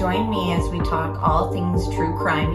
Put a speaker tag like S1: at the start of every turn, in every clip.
S1: Join me as we talk all things true crime.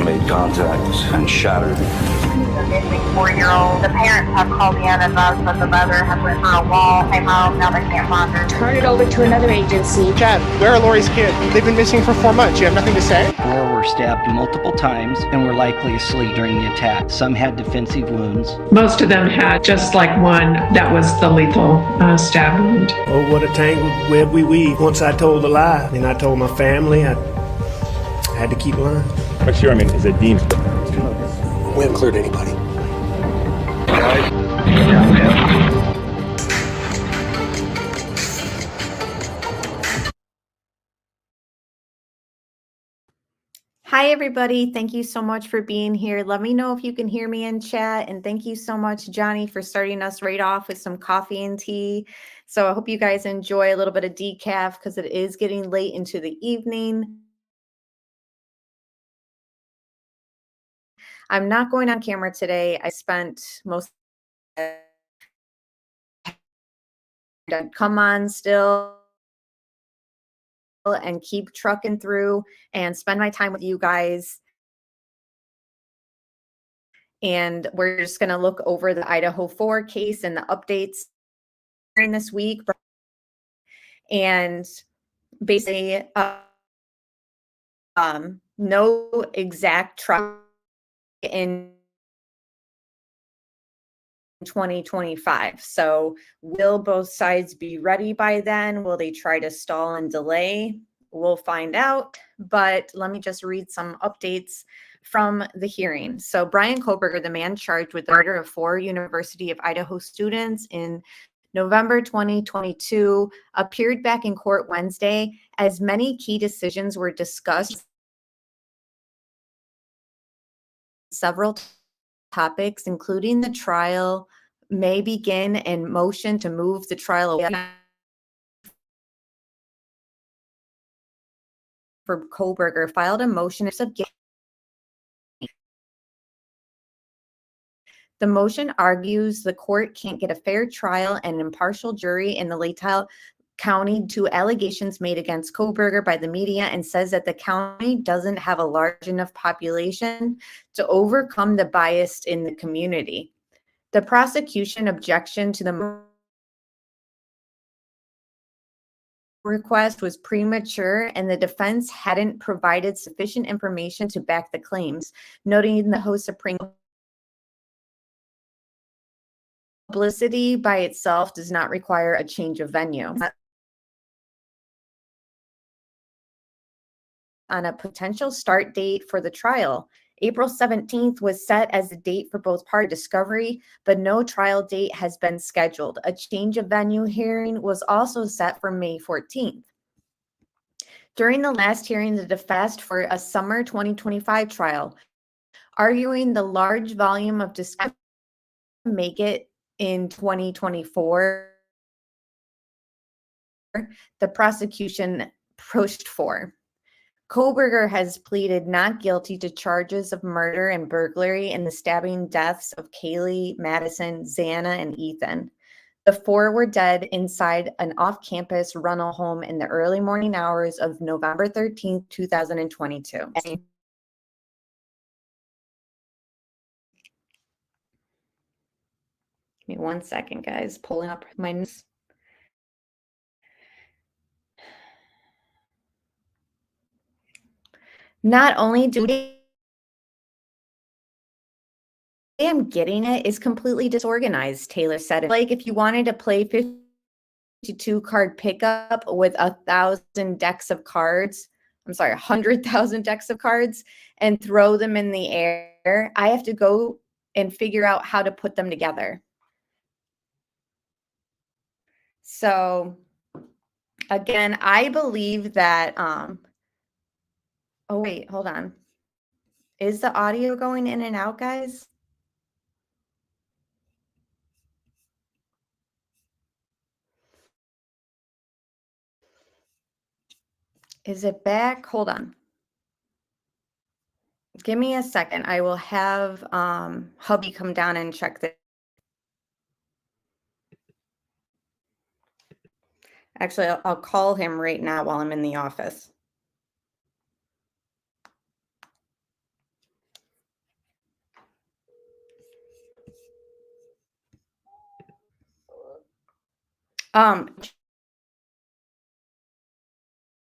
S2: Made contact and shattered.
S3: The missing 4-year-old. The parents have called in and advised that the mother has went through a wall, came home, now they can't find her.
S4: Turn it over to another agency.
S5: Chad, where are Lori's kids? They've been missing for 4 months. You have nothing to say?
S6: 4 were stabbed multiple times and were likely asleep during the attack. Some had defensive wounds.
S7: Most of them had just like one that was the lethal stab wound.
S8: Oh, what a tangled web we weave. Once I told a lie, and I told my family, I had to keep lying.
S9: What's your, is it deemed?
S8: We haven't cleared anybody.
S1: Hi, everybody. Thank you so much for being here. Let me know if you can hear me in chat. And thank you so much, Johnny, for starting us right off with some coffee and tea. So I hope you guys enjoy a little bit of decaf because it is getting late into the evening. I'm not going on camera today. I spent most of the come on still and keep trucking through and spend my time with you guys. And we're just going to look over the Idaho 4 case and the updates during this week. And basically, no exact trial in 2025. So will both sides be ready by then? Will they try to stall and delay? We'll find out. But let me just read some updates from the hearing. So Bryankohberger, the man charged with the murder of 4 University of Idaho students in November 2022, appeared back in court Wednesday as many key decisions were discussed. Several topics, including the trial may begin and motion to move the trial away for Kohberger, filed a motion of guilt. The motion argues the court can't get a fair trial and impartial jury in the Latah County to allegations made against Kohberger by the media, and says that the county doesn't have a large enough population to overcome the bias in the community. The prosecution objection to the request was premature, and the defense hadn't provided sufficient information to back the claims, noting the host Supreme Publicity by itself does not require a change of venue. On a potential start date for the trial, April 17th was set as the date for both party discovery, but no trial date has been scheduled. A change of venue hearing was also set for May 14th. During the last hearing, the defense asked for a summer 2025 trial, arguing the large volume of discovery make it in 2024. The prosecution pushed for. Kohberger has pleaded not guilty to charges of murder and burglary in the stabbing deaths of Kaylee, Madison, Xana, and Ethan. The 4 were dead inside an off-campus rental home in the early morning hours of November 13, 2022. Give me 1 second, guys. Pulling up my notes. Not only do I'm getting it is completely disorganized, Taylor said. Like if you wanted to play 52 card pickup with 1,000 decks of cards, 100,000 decks of cards, and throw them in the air, I have to go and figure out how to put them together. So again, I believe that, oh wait, hold on. Is the audio going in and out, guys? Is it back? Hold on. Give me a second. I will have hubby come down and check this. Actually, I'll call him right now while I'm in the office.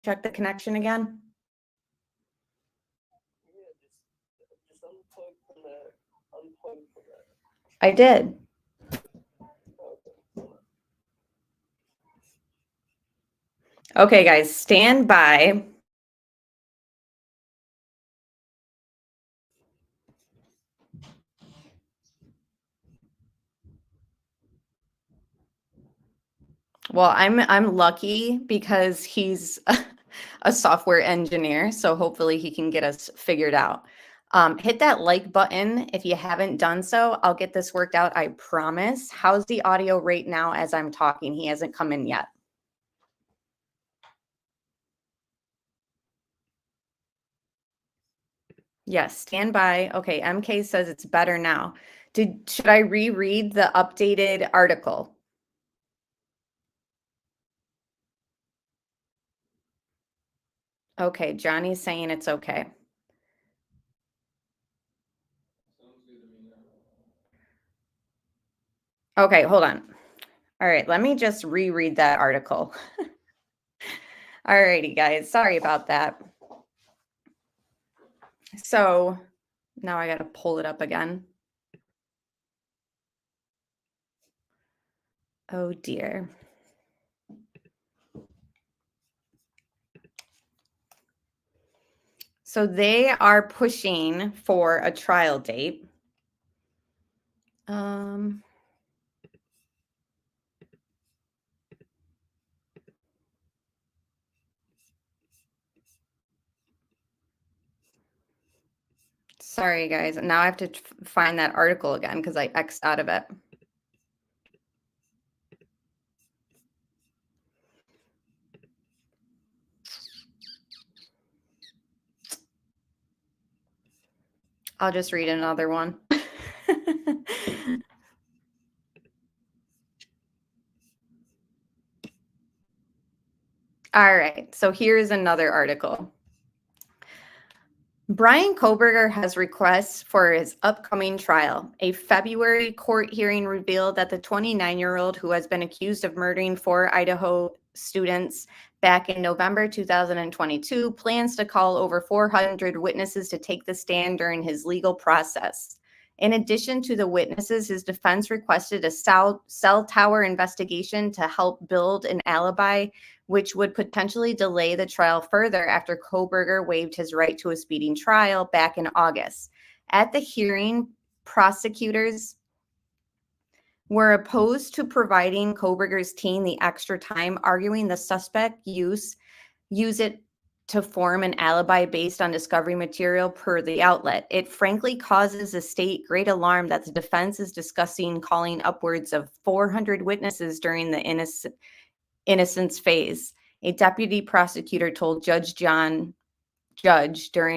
S1: Check the connection again. I did. Okay, guys, stand by. Well, I'm lucky because he's a software engineer, so hopefully he can get us figured out. Hit that like button if you haven't done so. I'll get this worked out, I promise. How's the audio right now as I'm talking? He hasn't come in yet. Yes, stand by. Okay, MK says it's better now. Should I reread the updated article? Okay, Johnny's saying it's okay. Okay, hold on. All right, let me just reread that article. All righty, guys. Sorry about that. So now I got to pull it up again. Oh, dear. So they are pushing for a trial date. Sorry, guys. Now I have to find that article again because I X'd out of it. I'll just read another one. All right, so here's another article. Bryankohberger has requests for his upcoming trial. A February court hearing revealed that the 29-year-old who has been accused of murdering 4 Idaho students back in November 2022 plans to call over 400 witnesses to take the stand during his legal process. In addition to the witnesses, his defense requested a cell tower investigation to help build an alibi, which would potentially delay the trial further after Kohberger waived his right to a speeding trial back in August. At the hearing, prosecutors were opposed to providing Kohberger's team the extra time, arguing the suspect use it to form an alibi based on discovery material per the outlet. It frankly causes the state great alarm that the defense is discussing calling upwards of 400 witnesses during the innocence phase. A deputy prosecutor told Judge during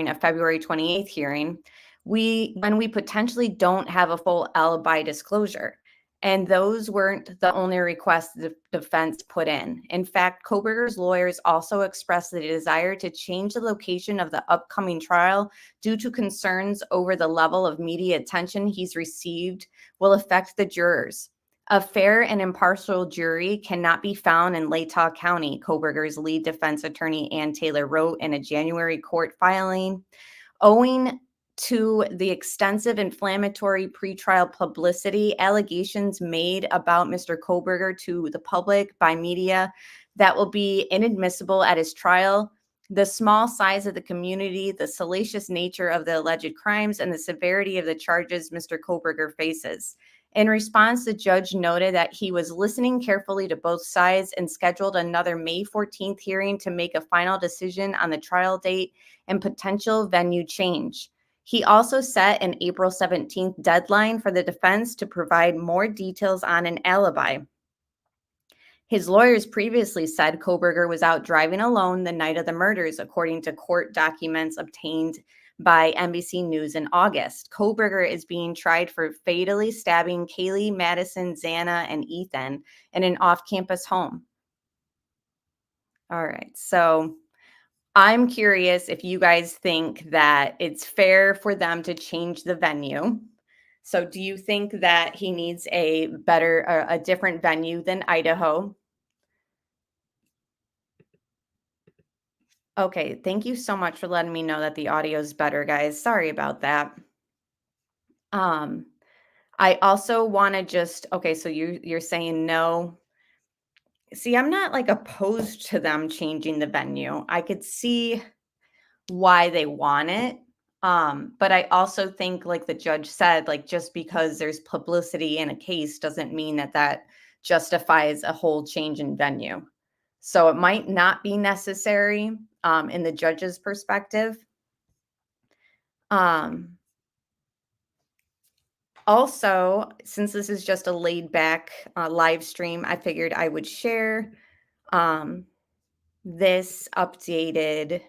S1: a February 28th hearing, when we potentially don't have a full alibi disclosure. And those weren't the only requests the defense put in. In fact, Kohberger's lawyers also expressed the desire to change the location of the upcoming trial due to concerns over the level of media attention he's received will affect the jurors. A fair and impartial jury cannot be found in Latah County, Kohberger's lead defense attorney Ann Taylor wrote in a January court filing. Owing to the extensive inflammatory pretrial publicity, allegations made about Mr. Kohberger to the public by media that will be inadmissible at his trial, the small size of the community, the salacious nature of the alleged crimes, and the severity of the charges Mr. Kohberger faces. In response, the judge noted that he was listening carefully to both sides and scheduled another May 14th hearing to make a final decision on the trial date and potential venue change. He also set an April 17th deadline for the defense to provide more details on an alibi. His lawyers previously said Kohberger was out driving alone the night of the murders, according to court documents obtained by NBC News in August. Kohberger is being tried for fatally stabbing Kaylee, Madison, Xana, and Ethan in an off-campus home. All right, so I'm curious if you guys think that it's fair for them to change the venue. So do you think that he needs a different venue than Idaho? Okay, thank you so much for letting me know that the audio is better, guys. Sorry about that. I also want to just, okay, so you're saying no. See, I'm not like opposed to them changing the venue. I could see why they want it. But I also think, like the judge said, like just because there's publicity in a case doesn't mean that that justifies a whole change in venue. So it might not be necessary in the judge's perspective. Also, since this is just a laid back live stream, I figured I would share this updated.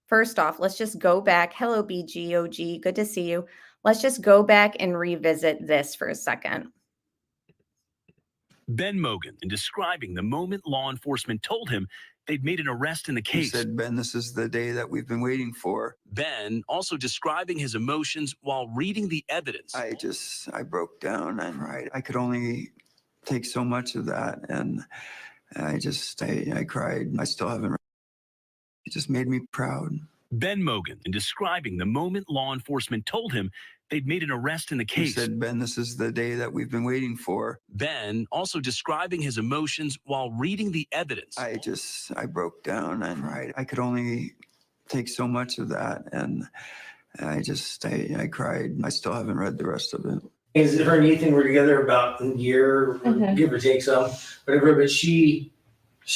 S1: First off, let's just go back. Hello, BGOG. Good to see you. Let's just go back and revisit this for a second.
S9: Ben Mogan, in describing the moment law enforcement told him they'd made an arrest in the case.
S10: He said, Ben, this is the day that we've been waiting for.
S9: Ben also describing his emotions while reading the evidence.
S10: I broke down and I could only take so much of that. And I cried. I still haven't. It just made me proud.
S9: Ben Mogan, in describing the moment law enforcement told him they'd made an arrest in the case.
S10: He said, Ben, this is the day that we've been waiting for.
S9: Ben also describing his emotions while reading the evidence.
S10: I broke down and I could only take so much of that. And I cried. I still haven't read the rest of it.
S8: Her and Ethan were together about a year, give or take some, whatever. But she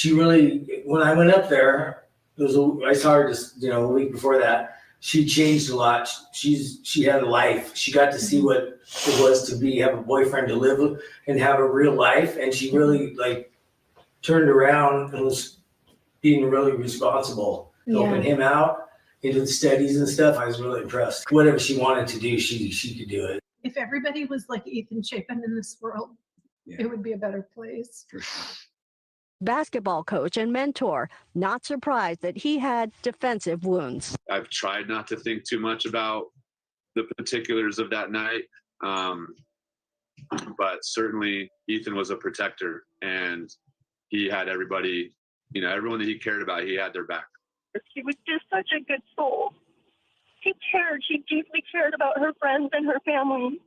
S8: really, when I went up there, I saw her just, a week before that. She changed a lot. She had a life. She got to see what it was to have a boyfriend, to live and have a real life. And she really turned around and was being really responsible, helping him out into the studies and stuff. I was really impressed. Whatever she wanted to do, she could do it.
S11: If everybody was like Ethan Chapin in this world, it would be a better place.
S10: For sure.
S12: Basketball coach and mentor, not surprised that he had defensive wounds.
S13: I've tried not to think too much about the particulars of that night, but certainly Ethan was a protector, and he had everybody, everyone that he cared about, he had their back.
S3: She was just such a good soul. She deeply cared about her friends and her family.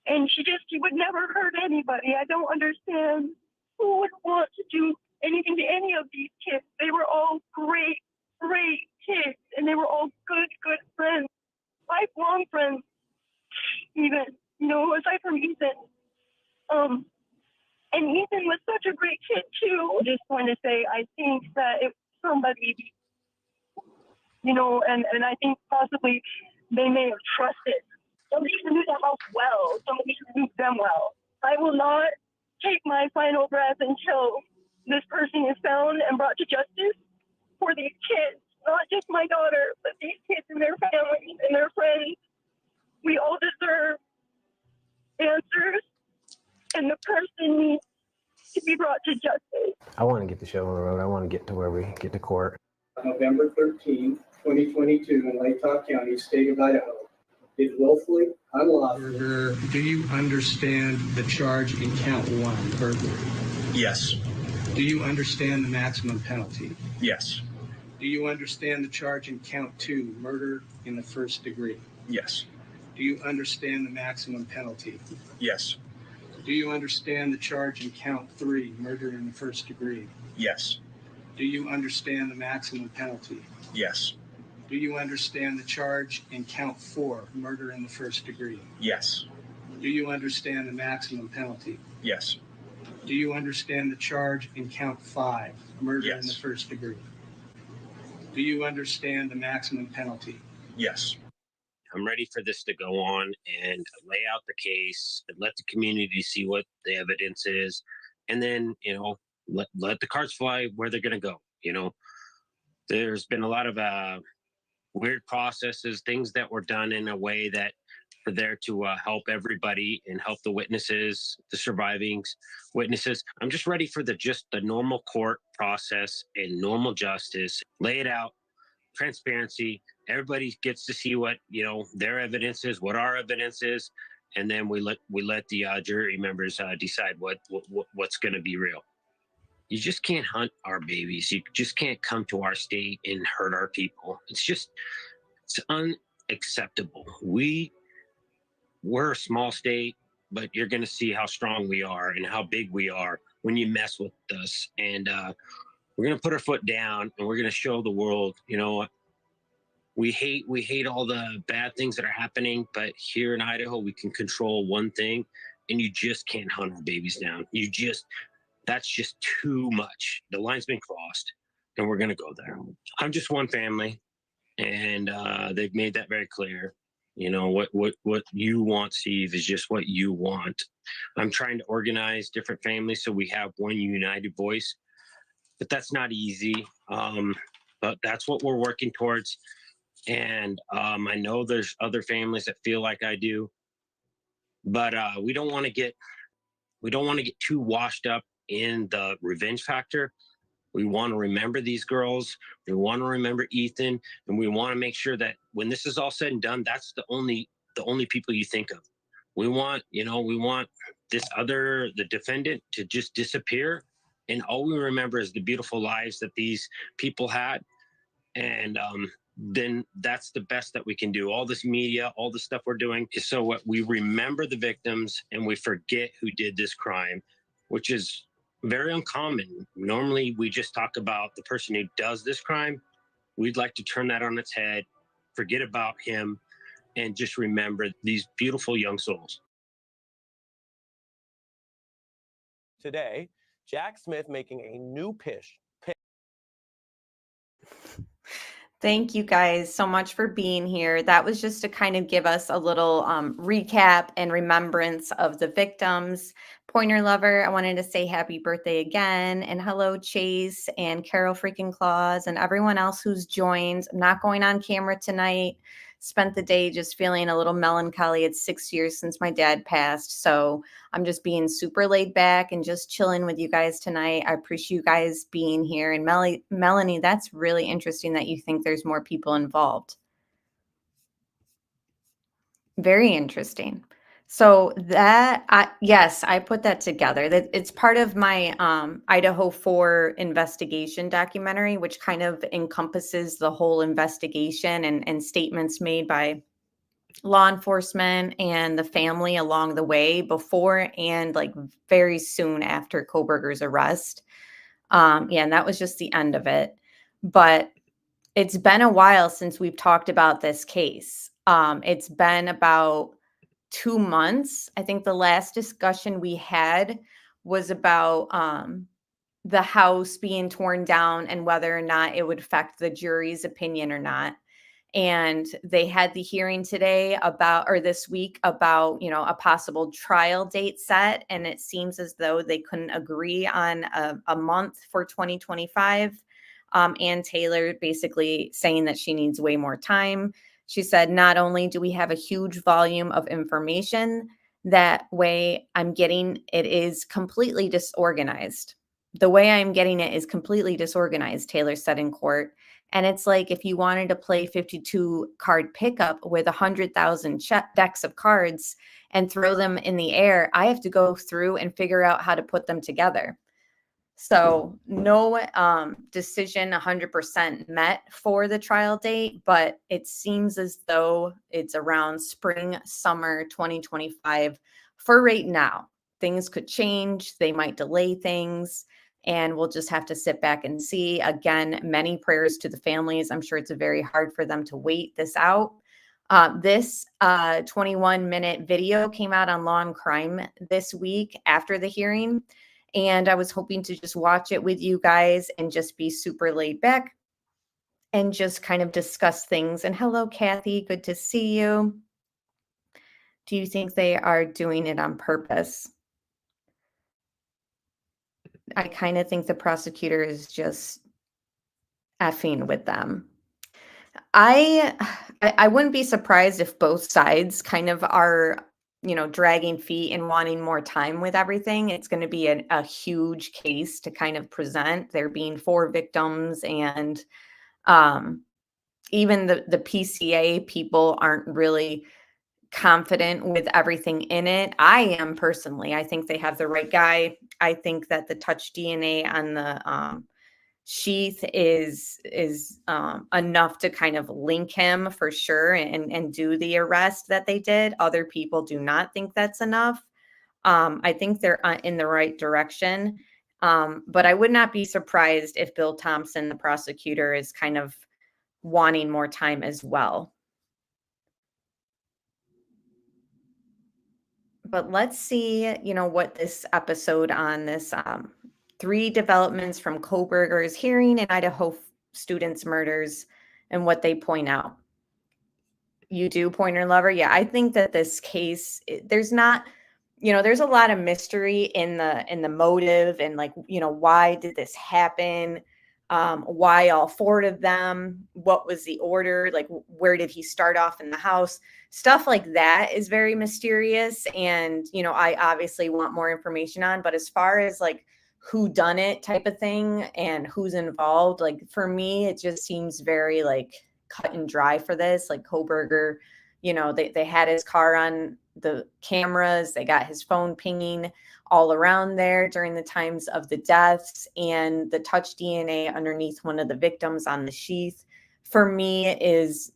S3: And she would never hurt anybody. I don't understand who would want to do anything to any of these kids. They were all great, great kids, and they were all good friends, lifelong friends, even, aside from Ethan. And Ethan was such a great kid, too. I just want to say, I think that if somebody, and I think possibly they may have trusted somebody who knew the house well, somebody who knew them well. I will not take my final breath until this person is found and brought to justice for these kids, not just my daughter, but these kids and their families and their friends. We all deserve answers, and the person needs to be brought to justice.
S14: I want to get the show on the road. I want to get to where we get to court.
S15: November 13th, 2022 in Lake County, state of Idaho. Did willfully, unlawfully.
S16: Do you understand the charge in count 1, burglary?
S17: Yes.
S16: Do you understand the maximum penalty?
S17: Yes.
S16: Do you understand the charge in count 2, murder in the first degree?
S17: Yes.
S16: Do you understand the maximum penalty?
S17: Yes.
S16: Do you understand the charge in count 3, murder in the first degree?
S17: Yes.
S16: Do you understand the maximum penalty?
S17: Yes.
S16: Do you understand the charge in count 4, murder in the first degree?
S17: Yes.
S16: Do you understand the maximum penalty?
S17: Yes.
S16: Do you understand the charge in count 5, murder in the first degree? Do you understand the maximum penalty?
S17: Yes.
S18: I'm ready for this to go on and lay out the case and let the community see what the evidence is, and then, let the cards fly where they're going to go. There's been a lot of weird processes, things that were done in a way that for there to help everybody and help the witnesses, the surviving witnesses. I'm just ready for the normal court process and normal justice. Lay it out, transparency. Everybody gets to see what their evidence is, what our evidence is, and then we let the jury members decide what's going to be real. You just can't hunt our babies. You just can't come to our state and hurt our people. It's unacceptable. We're a small state, but you're going to see how strong we are and how big we are when you mess with us. And we're going to put our foot down, and we're going to show the world, we hate all the bad things that are happening, but here in Idaho, we can control one thing, and you just can't hunt our babies down. That's just too much. The line's been crossed, and we're going to go there. I'm just one family, and they've made that very clear. What you want, Steve, is just what you want. I'm trying to organize different families so we have one united voice, but that's not easy. But that's what we're working towards. And I know there's other families that feel like I do, but we don't want to get too washed up in the revenge factor. We want to remember these girls. We want to remember Ethan, and we want to make sure that when this is all said and done, that's the only people you think of. We want the defendant to just disappear, and all we remember is the beautiful lives that these people had. And then that's the best that we can do. All this media, all the stuff we're doing is so what we remember the victims and we forget who did this crime, which is very uncommon. Normally, we just talk about the person who does this crime. We'd like to turn that on its head, forget about him, and just remember these beautiful young souls.
S19: Today, Jack Smith making a new pitch.
S1: Thank you guys so much for being here. That was just to kind of give us a little recap and remembrance of the victims. Pointer Lover, I wanted to say happy birthday again. And hello, Chase and Carol freaking Claus and everyone else who's joined. I'm not going on camera tonight. Spent the day just feeling a little melancholy. It's 6 years since my dad passed. So I'm just being super laid back and just chilling with you guys tonight. I appreciate you guys being here. And Melanie, that's really interesting that you think there's more people involved. Very interesting. So yes, I put that together. That it's part of my Idahofour investigation documentary, which kind of encompasses the whole investigation and statements made by law enforcement and the family along the way before and like very soon after Kohberger's arrest. And that was just the end of it. But it's been a while since we've talked about this case. It's been about 2 months. I think the last discussion we had was about the house being torn down and whether or not it would affect the jury's opinion or not. And they had the hearing today this week about, a possible trial date set. And it seems as though they couldn't agree on a month for 2025. Ann Taylor basically saying that she needs way more time. She said, not only do we have a huge volume of information, that way I'm getting it is completely disorganized. The way I'm getting it is completely disorganized, Taylor said in court. And it's like if you wanted to play 52 card pickup with 100,000 decks of cards and throw them in the air, I have to go through and figure out how to put them together. So no decision 100% met for the trial date, but it seems as though it's around spring, summer 2025 for right now. Things could change. They might delay things. And we'll just have to sit back and see. Again, many prayers to the families. I'm sure it's very hard for them to wait this out. This 21-minute video came out on Law and Crime this week after the hearing. And I was hoping to just watch it with you guys and just be super laid back and just kind of discuss things. And hello, Kathy. Good to see you. Do you think they are doing it on purpose? I kind of think the prosecutor is just effing with them. I wouldn't be surprised if both sides kind of are, dragging feet and wanting more time with everything. It's going to be a huge case to kind of present. There being 4 victims, and even the PCA people aren't really confident with everything in it. I am personally. I think they have the right guy. I think that the touch DNA on the sheath is enough to kind of link him for sure and do the arrest that they did. Other people do not think that's enough. I think they're in the right direction. But I would not be surprised if Bill Thompson, the prosecutor, is kind of wanting more time as well. But let's see, what this episode on this 3 developments from Kohberger's hearing and Idaho students' murders and what they point out. You do, Pointer Lover? Yeah, I think that this case, there's not, there's a lot of mystery in the motive and why did this happen? Why all 4 of them? What was the order? Where did he start off in the house? Stuff like that is very mysterious. And, I obviously want more information on, but as far as who done it type of thing and who's involved, for me, it just seems very cut and dry for this. Kohberger, they had his car on the cameras. They got his phone pinging all around there during the times of the deaths, and the touch DNA underneath one of the victims on the sheath, for me, is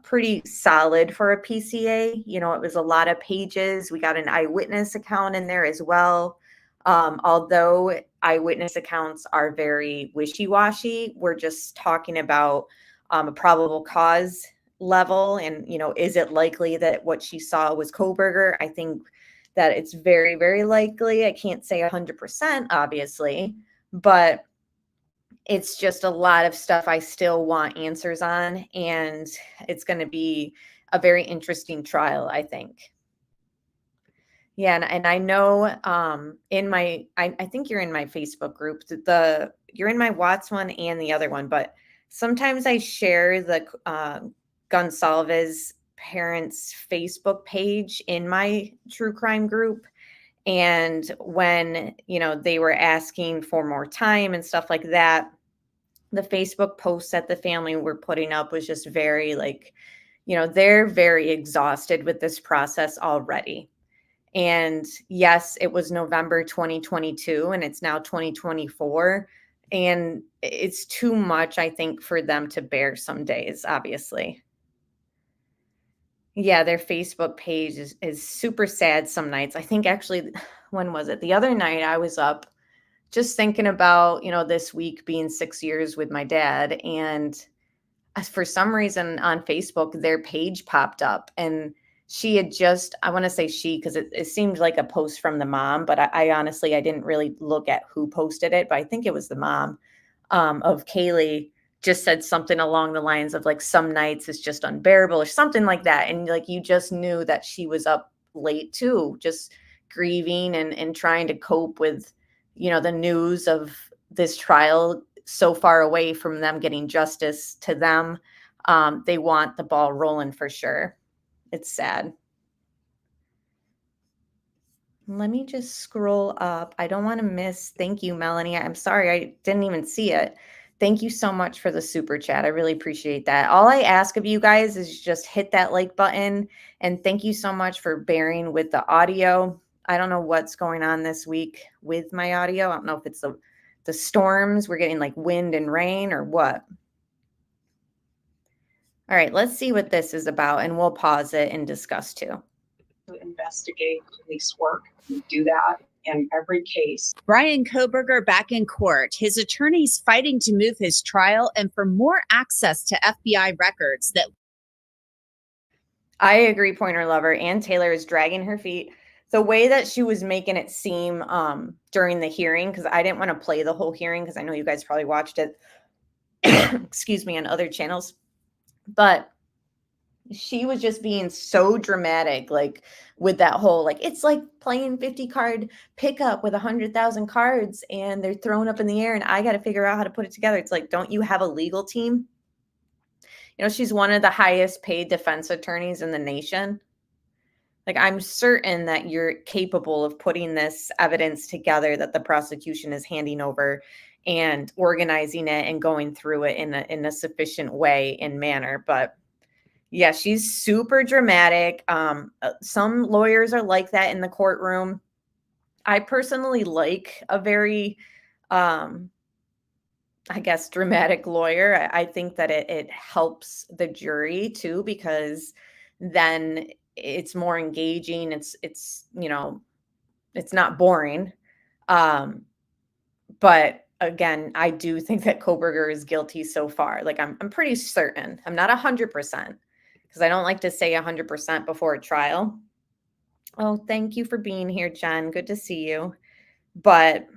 S1: pretty solid for a PCA. It was a lot of pages. We got an eyewitness account in there as well. Although eyewitness accounts are very wishy-washy, we're just talking about a probable cause level. And, is it likely that what she saw was Kohberger? I think that it's very, very likely. I can't say 100%, obviously, but it's just a lot of stuff I still want answers on. And it's going to be a very interesting trial, I think. Yeah, and I know in my, I think you're in my Facebook group, you're in my Watts one and the other one, but sometimes I share the Gonsalves parents' Facebook page in my true crime group. And when, they were asking for more time and stuff like that, the Facebook posts that the family were putting up was just very they're very exhausted with this process already. And yes, it was November 2022 and it's now 2024. And it's too much, I think, for them to bear some days, obviously. Yeah, their Facebook page is super sad some nights. I think actually, when was it? The other night I was up just thinking about, this week being 6 years with my dad. And for some reason on Facebook, their page popped up, and she had just, I want to say she, because it seemed like a post from the mom, but I honestly, I didn't really look at who posted it, but I think it was the mom of Kaylee, just said something along the lines of some nights it's just unbearable or something like that. And you just knew that she was up late too, just grieving and trying to cope with, the news of this trial so far away from them getting justice to them. They want the ball rolling for sure. It's sad. Let me just scroll up. I don't want to miss. Thank you, Melanie. I'm sorry, I didn't even see it. Thank you so much for the super chat. I really appreciate that. All I ask of you guys is just hit that like button. And thank you so much for bearing with the audio. I don't know what's going on this week with my audio. I don't know if it's the storms. We're getting wind and rain or what. All right, let's see what this is about, and we'll pause it and discuss too.
S20: To investigate police work. We do that in every case.
S21: Bryankohberger back in court. His attorney's fighting to move his trial and for more access to FBI records. That
S1: I agree, Pointer Lover. Ann Taylor is dragging her feet. The way that she was making it seem during the hearing, because I didn't want to play the whole hearing because I know you guys probably watched it, excuse me, on other channels. But She was just being so dramatic, like with that whole, like, it's like playing 50 card pickup with 100,000 cards and they're thrown up in the air and I got to figure out how to put it together. It's like, don't you have a legal team? You know, she's one of the highest paid defense attorneys in the nation. Like, I'm certain that you're capable of putting this evidence together that the prosecution is handing over and organizing it and going through it in a sufficient way and manner. But yeah, she's super dramatic. Some lawyers are like that in the courtroom. I personally like a very, I guess, dramatic lawyer. I think that it helps the jury too, because then it's more engaging. It's you know, it's not boring. But again, I do think that Kohberger is guilty so far. Like, I'm pretty certain. I'm not 100%, because I don't like to say 100% before a trial. Oh, thank you for being here, Jen. Good to see you. But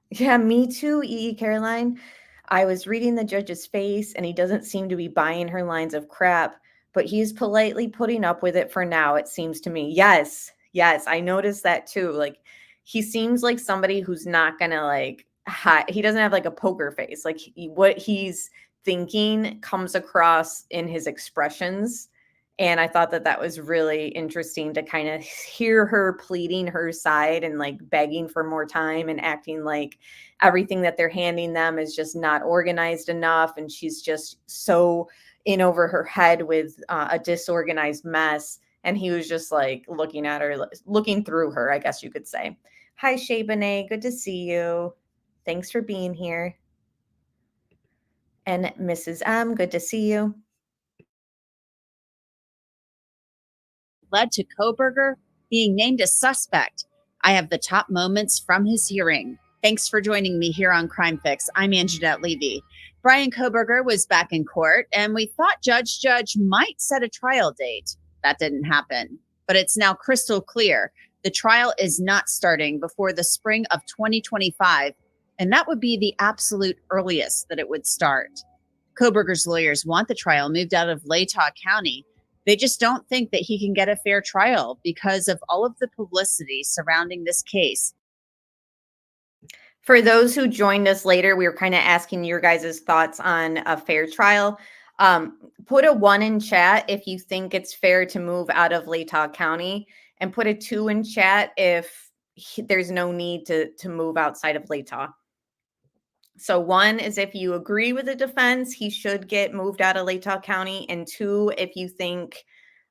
S1: yeah, me too, Caroline. I was reading the judge's face and he doesn't seem to be buying her lines of crap, but he's politely putting up with it for now, it seems to me. Yes, I noticed that too. Like, he seems like somebody who's not gonna like he doesn't have like a poker face. Like, what he's thinking comes across in his expressions. And I thought that was really interesting to kind of hear her pleading her side and like begging for more time and acting like everything that they're handing them is just not organized enough. And she's just so in over her head with a disorganized mess. And he was just like looking at her, looking through her, I guess you could say. Hi, Shabane. Good to see you. Thanks for being here. And Mrs. M, good to see you.
S21: Led to Kohberger being named a suspect. I have the top moments from his hearing. Thanks for joining me here on Crime Fix. I'm Anjanette Levy. Bryan Kohberger was back in court, and we thought Judge might set a trial date. That didn't happen, but it's now crystal clear. The trial is not starting before the spring of 2025, and that would be the absolute earliest that it would start. Kohberger's lawyers want the trial moved out of Latah County. They just don't think that he can get a fair trial because of all of the publicity surrounding this case.
S1: For those who joined us later, we were kind of asking your guys' thoughts on a fair trial. Put a 1 in chat if you think it's fair to move out of Latah County, and put a 2 in chat if there's no need to move outside of Latah. So 1 is if you agree with the defense, he should get moved out of Latah County. And 2, if you think,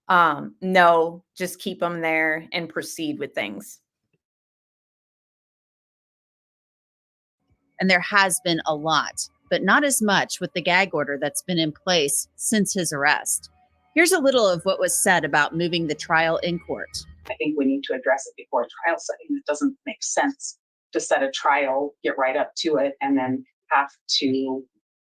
S1: no, just keep him there and proceed with things.
S21: And there has been a lot, but not as much with the gag order that's been in place since his arrest. Here's a little of what was said about moving the trial in court.
S20: I think we need to address it before a trial setting. It doesn't make sense to set a trial, get right up to it, and then have to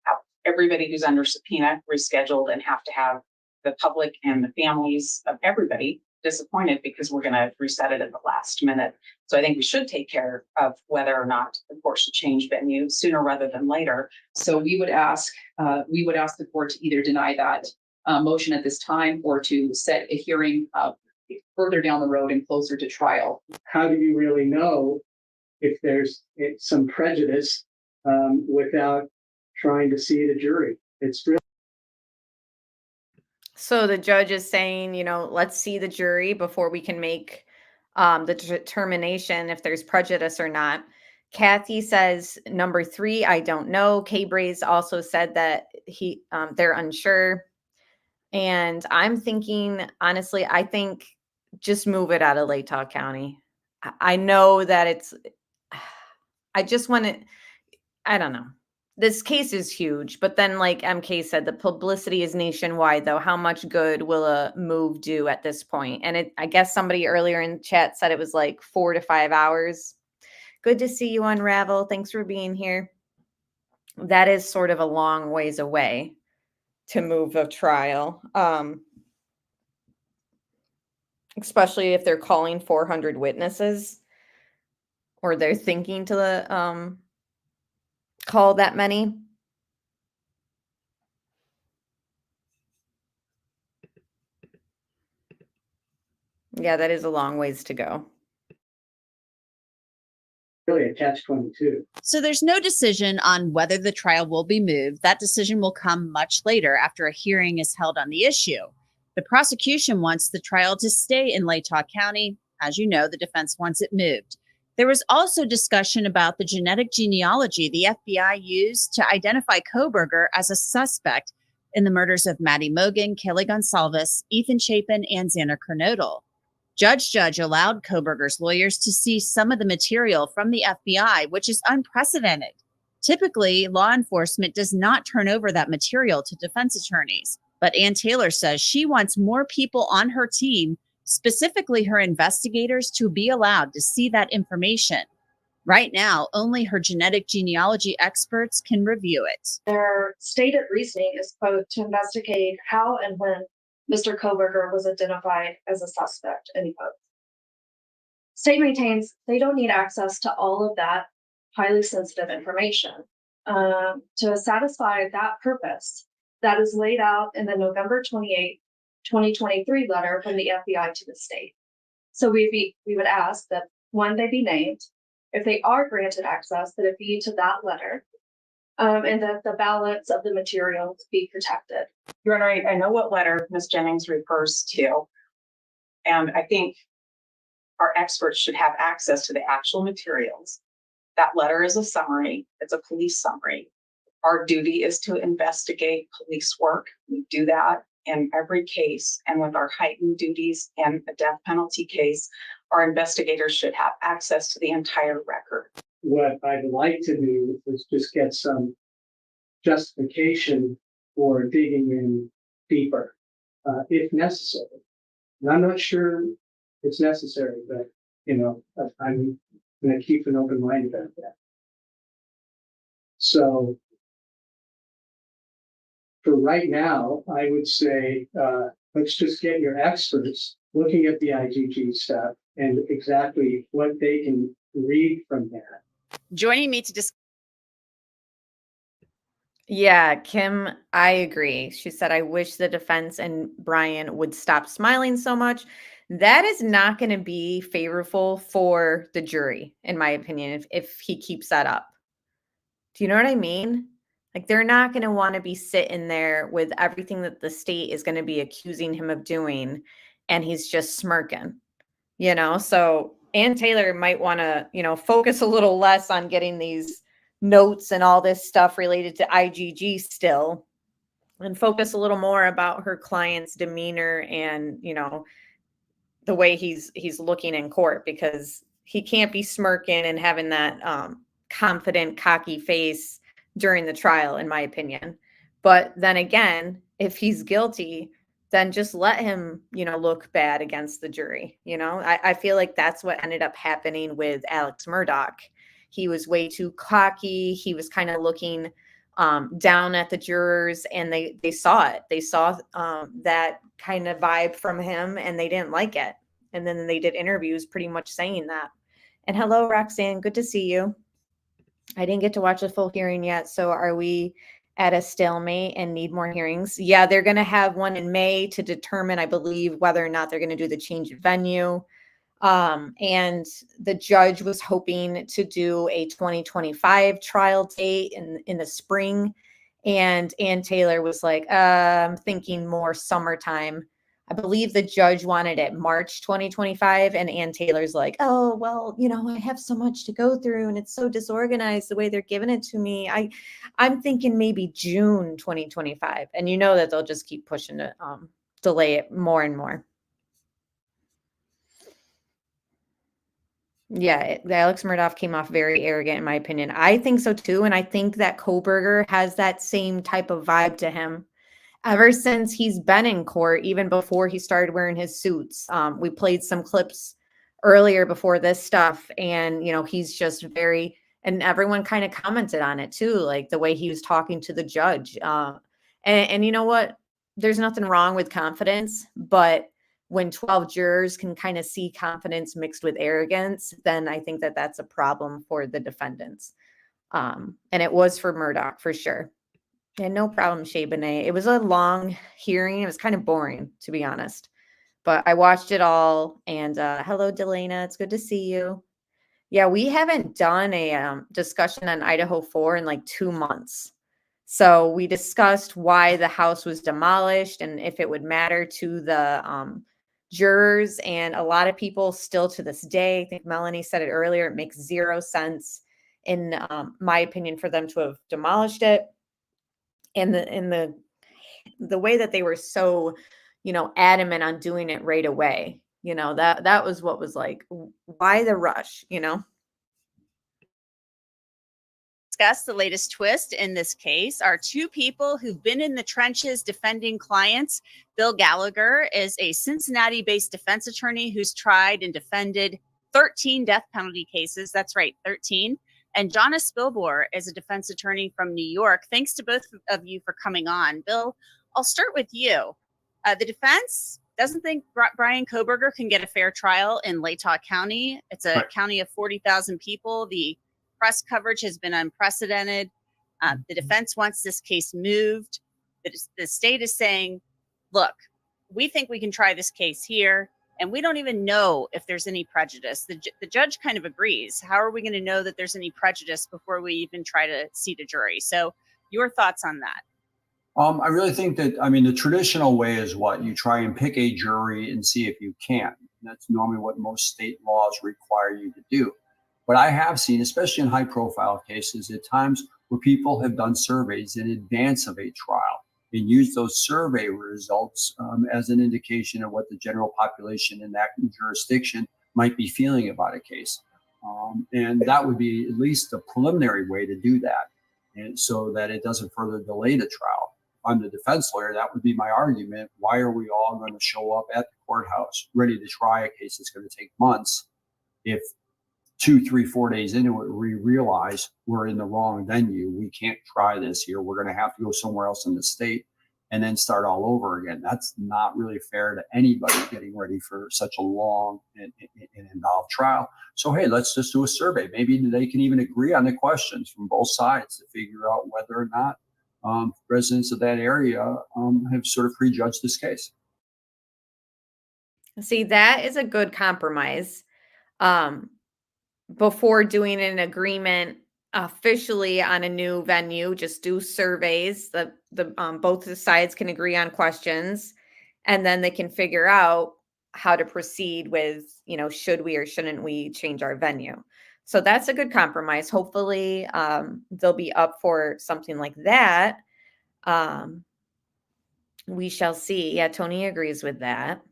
S20: have everybody who's under subpoena rescheduled and have to have the public and the families of everybody disappointed because we're going to reset it at the last minute. So I think we should take care of whether or not the court should change venue sooner rather than later.
S2: So we would ask the court to either deny that motion at this time or to set a hearing further down the road and closer to trial.
S15: How do you really know if there's some prejudice without trying to see the jury? It's really.
S1: So the judge is saying, you know, let's see the jury before we can make the determination if there's prejudice or not. Kathy says number 3, I don't know. K-Braze also said that they're unsure. And I'm thinking, honestly, I think just move it out of Latah County. I know that I just want to, I don't know. This case is huge, but then like MK said, the publicity is nationwide though. How much good will a move do at this point? And I guess somebody earlier in chat said it was like 4 to 5 hours. Good to see you, Unravel. Thanks for being here. That is sort of a long ways away to move a trial. Especially if they're calling 400 witnesses or they're thinking to call that many. Yeah, that is a long ways to go.
S15: Really a catch-22.
S21: So there's no decision on whether the trial will be moved. That decision will come much later after a hearing is held on the issue. The prosecution wants the trial to stay in Latah County. As you know, the defense wants it moved. There was also discussion about the genetic genealogy the FBI used to identify Kohberger as a suspect in the murders of Maddie Mogan, Kelly Gonsalves, Ethan Chapin, and Xander Kernodle. Judge allowed Kohberger's lawyers to see some of the material from the FBI, which is unprecedented. Typically, law enforcement does not turn over that material to defense attorneys. But Ann Taylor says she wants more people on her team, specifically her investigators, to be allowed to see that information. Right now, only her genetic genealogy experts can review it.
S4: Their stated reasoning is, quote, to investigate how and when Mr. Kohberger was identified as a suspect, end quote. State maintains they don't need access to all of that highly sensitive information. To satisfy that purpose, that is laid out in the November 28, 2023 letter from the FBI to the state. So we would ask that, one, they be named. If they are granted access, that it be to that letter, and that the balance of the materials be protected.
S20: Your Honor, I know what letter Ms. Jennings refers to, and I think our experts should have access to the actual materials. That letter is a summary. It's a police summary. Our duty is to investigate police work. We do that in every case, and with our heightened duties and a death penalty case, our investigators should have access to the entire record.
S15: What I'd like to do is just get some justification for digging in deeper, if necessary. And I'm not sure it's necessary, but I'm going to keep an open mind about that. So for right now, I would say, let's just get your experts looking at the IgG stuff and exactly what they can read from that.
S21: Joining me to discuss.
S1: Yeah, Kim, I agree. She said, I wish the defense and Brian would stop smiling so much. That is not going to be favorable for the jury, in my opinion, if he keeps that up. Do you know what I mean? Like, they're not going to want to be sitting there with everything that the state is going to be accusing him of doing, and he's just smirking, So Ann Taylor might want to, focus a little less on getting these notes and all this stuff related to IgG still, and focus a little more about her client's demeanor and, the way he's looking in court, because he can't be smirking and having that confident, cocky face during the trial, in my opinion. But then again, if he's guilty, then just let him, look bad against the jury. I feel like that's what ended up happening with Alex Murdaugh. He was way too cocky. He was kind of looking down at the jurors, and they saw it. They saw that kind of vibe from him, and they didn't like it. And then they did interviews pretty much saying that. And hello, Roxanne, good to see you. I didn't get to watch the full hearing yet. So are we at a stalemate and need more hearings? Yeah, they're going to have one in May to determine, I believe, whether or not they're going to do the change of venue. And the judge was hoping to do a 2025 trial date in the spring. And Ann Taylor was like, I'm thinking more summertime. I believe the judge wanted it March 2025. And Ann Taylor's like, oh, well, I have so much to go through and it's so disorganized the way they're giving it to me. I'm thinking maybe June 2025. And that they'll just keep pushing to delay it more and more. Yeah, Alex Murdaugh came off very arrogant, in my opinion. I think so too. And I think that Kohberger has that same type of vibe to him ever since he's been in court, even before he started wearing his suits. We played some clips earlier before this stuff, and he's just very, and everyone kind of commented on it too, like the way he was talking to the judge. And you know what? There's nothing wrong with confidence, but when 12 jurors can kind of see confidence mixed with arrogance, then I think that that's a problem for the defendants. And it was for Murdaugh for sure. And no problem, Shea Benet. It was a long hearing. It was kind of boring, to be honest. But I watched it all, and hello, Delana. It's good to see you. Yeah, we haven't done a discussion on Idaho 4 in like 2 months. So we discussed why the house was demolished and if it would matter to the jurors. And a lot of people still to this day, I think Melanie said it earlier, it makes 0 sense, in my opinion, for them to have demolished it. And the way that they were so, adamant on doing it right away, that was what was like, why the rush,
S21: Discuss the latest twist in this case are two people who've been in the trenches defending clients. Bill Gallagher is a Cincinnati-based defense attorney who's tried and defended 13 death penalty cases. That's right, 13. And Jonna Spilbor is a defense attorney from New York. Thanks to both of you for coming on. Bill, I'll start with you. The defense doesn't think Bryan Kohberger can get a fair trial in Latah County. It's a county of 40,000 people. The press coverage has been unprecedented. The defense wants this case moved. The state is saying, look, we think we can try this case here, and we don't even know if there's any prejudice. The judge kind of agrees. How are we going to know that there's any prejudice before we even try to seat a jury? So your thoughts on that?
S5: I really think that, the traditional way is what? You try and pick a jury and see if you can. That's normally what most state laws require you to do. But I have seen, especially in high profile cases, at times where people have done surveys in advance of a trial and used those survey results as an indication of what the general population in that jurisdiction might be feeling about a case. And that would be at least a preliminary way to do that, and so that it doesn't further delay the trial. If I'm the defense lawyer, that would be my argument. Why are we all going to show up at the courthouse ready to try a case that's going to take months if 2, 3, 4 days into it, we realize we're in the wrong venue. We can't try this here. We're going to have to go somewhere else in the state and then start all over again. That's not really fair to anybody getting ready for such a long and involved trial. So, hey, let's just do a survey. Maybe they can even agree on the questions from both sides to figure out whether or not residents of that area have sort of prejudged this case.
S1: See, that is a good compromise. Before doing an agreement officially on a new venue, just do surveys. Both the sides can agree on questions, and then they can figure out how to proceed with, should we or shouldn't we change our venue. So that's a good compromise. Hopefully they'll be up for something like that. We shall see. Yeah, Tony agrees with that.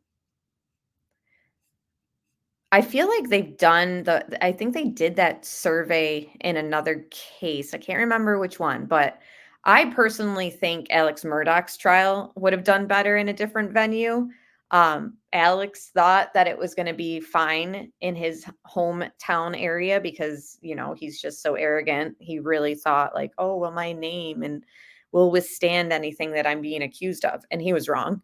S1: I feel like they've done I think they did that survey in another case. I can't remember which one, but I personally think Alex Murdoch's trial would have done better in a different venue. Alex thought that it was going to be fine in his hometown area because, he's just so arrogant. He really thought like, oh, well, my name and will withstand anything that I'm being accused of. And he was wrong.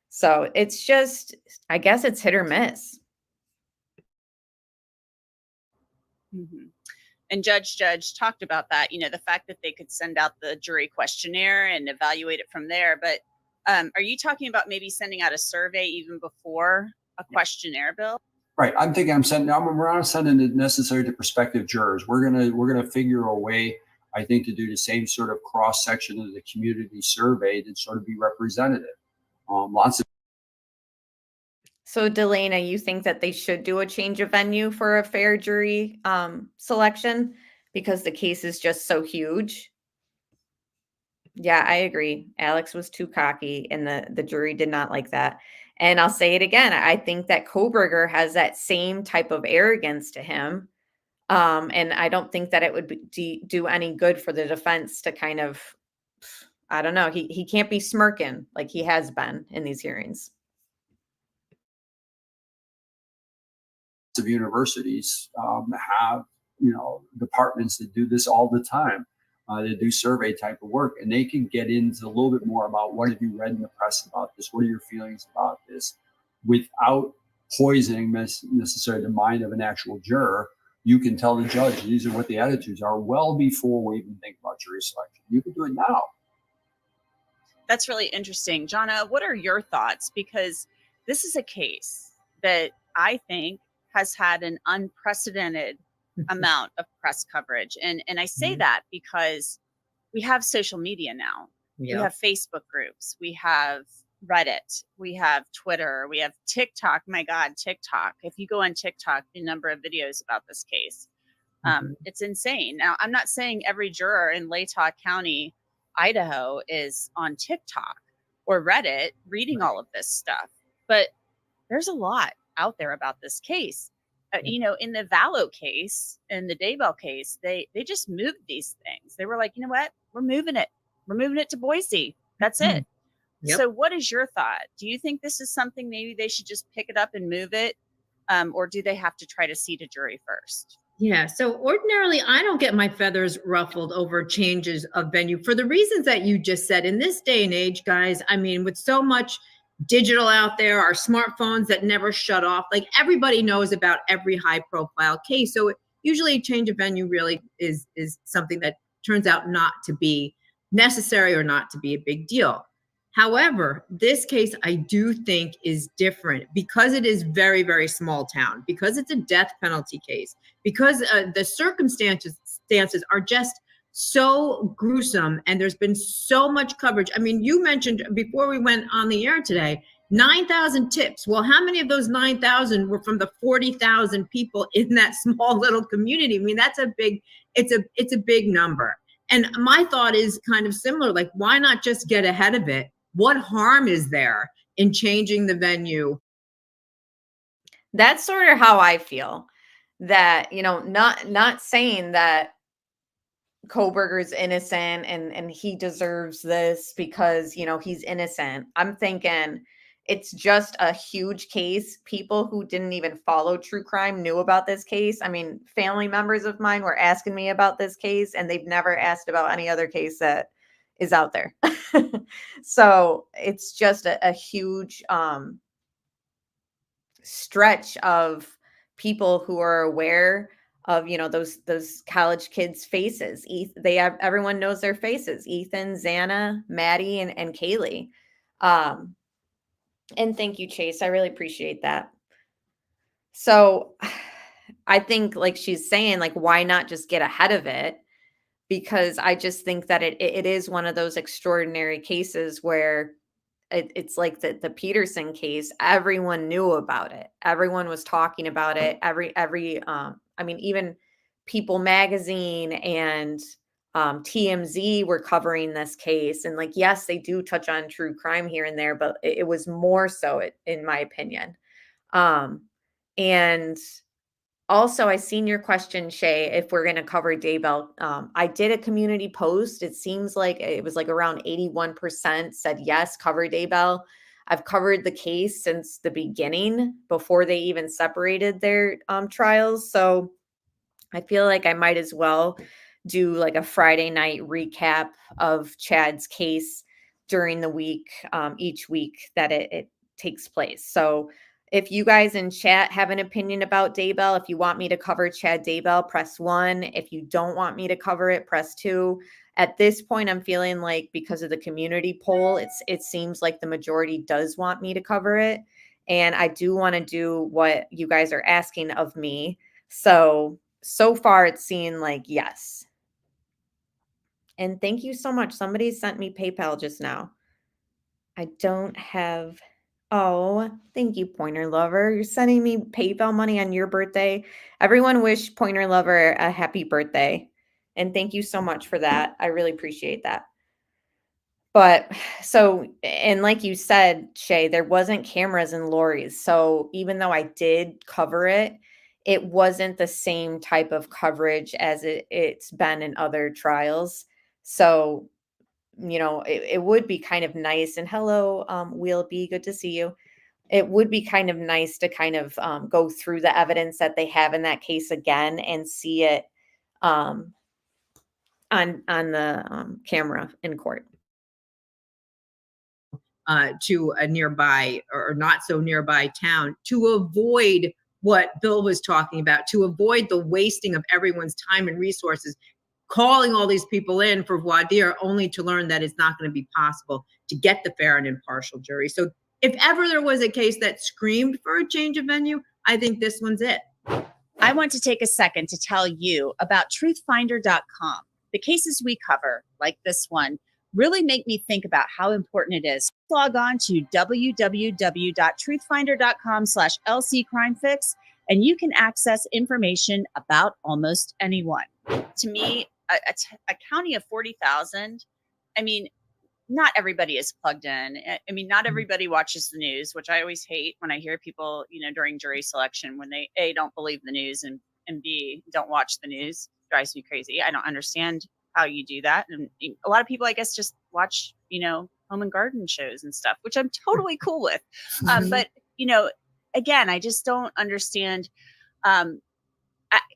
S1: So it's just, I guess it's hit or miss.
S21: Mm-hmm. And Judge talked about that, the fact that they could send out the jury questionnaire and evaluate it from there. But are you talking about maybe sending out a survey even before a questionnaire, Bill?
S5: Right. I'm thinking we're not sending it necessary to prospective jurors. We're gonna figure a way, I think, to do the same sort of cross section of the community survey to sort of be representative. Lots of.
S1: So, Delana, you think that they should do a change of venue for a fair jury selection because the case is just so huge? Yeah, I agree. Alex was too cocky, and the jury did not like that. And I'll say it again. I think that Kohberger has that same type of arrogance to him. And I don't think that it would do any good for the defense to kind of, I don't know. He can't be smirking like he has been in these hearings.
S5: Of universities have departments that do this all the time. They do survey type of work, and they can get into a little bit more about what have you read in the press about this, what are your feelings about this, without poisoning necessarily the mind of an actual juror. You can tell the judge these are what the attitudes are well before we even think about jury selection. You can do it now.
S21: That's really interesting. Jonna, what are your thoughts? Because this is a case that I think has had an unprecedented amount of press coverage. And I say that because we have social media now. We have Facebook groups, we have Reddit, we have Twitter, we have TikTok. My God, TikTok. If you go on TikTok, the number of videos about this case, it's insane. Now, I'm not saying every juror in Latah County, Idaho is on TikTok or Reddit reading all of this stuff, but there's a lot out there about this case. You know, in the Vallow case, in the Daybell case, they just moved these things. They were like, you know what? We're moving it. We're moving it to Boise. That's it. So what is your thought? Do you think this is something maybe they should just pick it up and move it? Or do they have to try to seat a jury first?
S6: Yeah, so ordinarily I don't get my feathers ruffled over changes of venue for the reasons that you just said. In this day and age, guys, I mean, with so much digital out there, our smartphones that never shut off, like everybody knows about every high profile case. So usually a change of venue really is something that turns out not to be necessary or not to be a big deal. However, this case I do think is different because it is very, very small town, because it's a death penalty case, because the circumstances are just so gruesome and there's been so much coverage. I mean, you mentioned before we went on the air today, 9,000 tips. Well, how many of those 9,000 were from the 40,000 people in that small little community? I mean, that's it's a big number. And my thought is kind of similar, like, why not just get ahead of it? What harm is there in changing the venue?
S1: That's sort of how I feel. That, you know, not saying that Kohberger's innocent and he deserves this because, you know, he's innocent. I'm thinking it's just a huge case. People who didn't even follow true crime knew about this case. I mean, family members of mine were asking me about this case and they've never asked about any other case that is out there. So it's just a huge stretch of people who are aware of, you know, those college kids' faces. Everyone knows their faces: Ethan, Xana, Maddie, and Kaylee. And thank you, Chase. I really appreciate that. So I think, like she's saying, like, why not just get ahead of it? Because I just think that it is one of those extraordinary cases where it's like the Peterson case. Everyone knew about it. Everyone was talking about it. I mean, even People Magazine and TMZ were covering this case. And like, yes, they do touch on true crime here and there, but it was more so, in my opinion. And also, I seen your question, Shay, if we're going to cover Daybell. I did a community post. It seems like it was like around 81% said yes, cover Daybell. I've covered the case since the beginning, before they even separated their trials. So I feel like I might as well do like a Friday night recap of Chad's case during the week, each week that it takes place. So if you guys in chat have an opinion about Daybell, if you want me to cover Chad Daybell, press 1. If you don't want me to cover it, press 2. At this point, I'm feeling like, because of the community poll, it seems like the majority does want me to cover it. And I do want to do what you guys are asking of me. So far it's seeing like yes. And thank you so much. Somebody sent me PayPal just now. I don't have... Oh, thank you, Pointer Lover. You're sending me PayPal money on your birthday. Everyone wish Pointer Lover a happy birthday. And thank you so much for that. I really appreciate that. But so, and like you said, Shay, there wasn't cameras in Lori's. So even though I did cover it, it wasn't the same type of coverage as it's been in other trials. So, you know, it would be kind of nice. And hello, Will B, good to see you. It would be kind of nice to kind of go through the evidence that they have in that case again and see it on the camera in court.
S6: To a nearby or not so nearby town, to avoid what Bill was talking about, to avoid the wasting of everyone's time and resources, calling all these people in for voir dire only to learn that it's not going to be possible to get the fair and impartial jury. So if ever there was a case that screamed for a change of venue, I think this one's it.
S21: I want to take a second to tell you about truthfinder.com. The cases we cover, like this one, really make me think about how important it is. Log on to www.truthfinder.com/LCCrimeFix, and you can access information about almost anyone. To me, a county of 40,000, I mean, not everybody is plugged in. I mean, not everybody watches the news, which I always hate when I hear people, during jury selection, when they A, don't believe the news, and B, don't watch the news. Drives me crazy. I don't understand how you do that. And a lot of people, I guess, just watch, home and garden shows and stuff, which I'm totally cool with. But, again, I just don't understand. I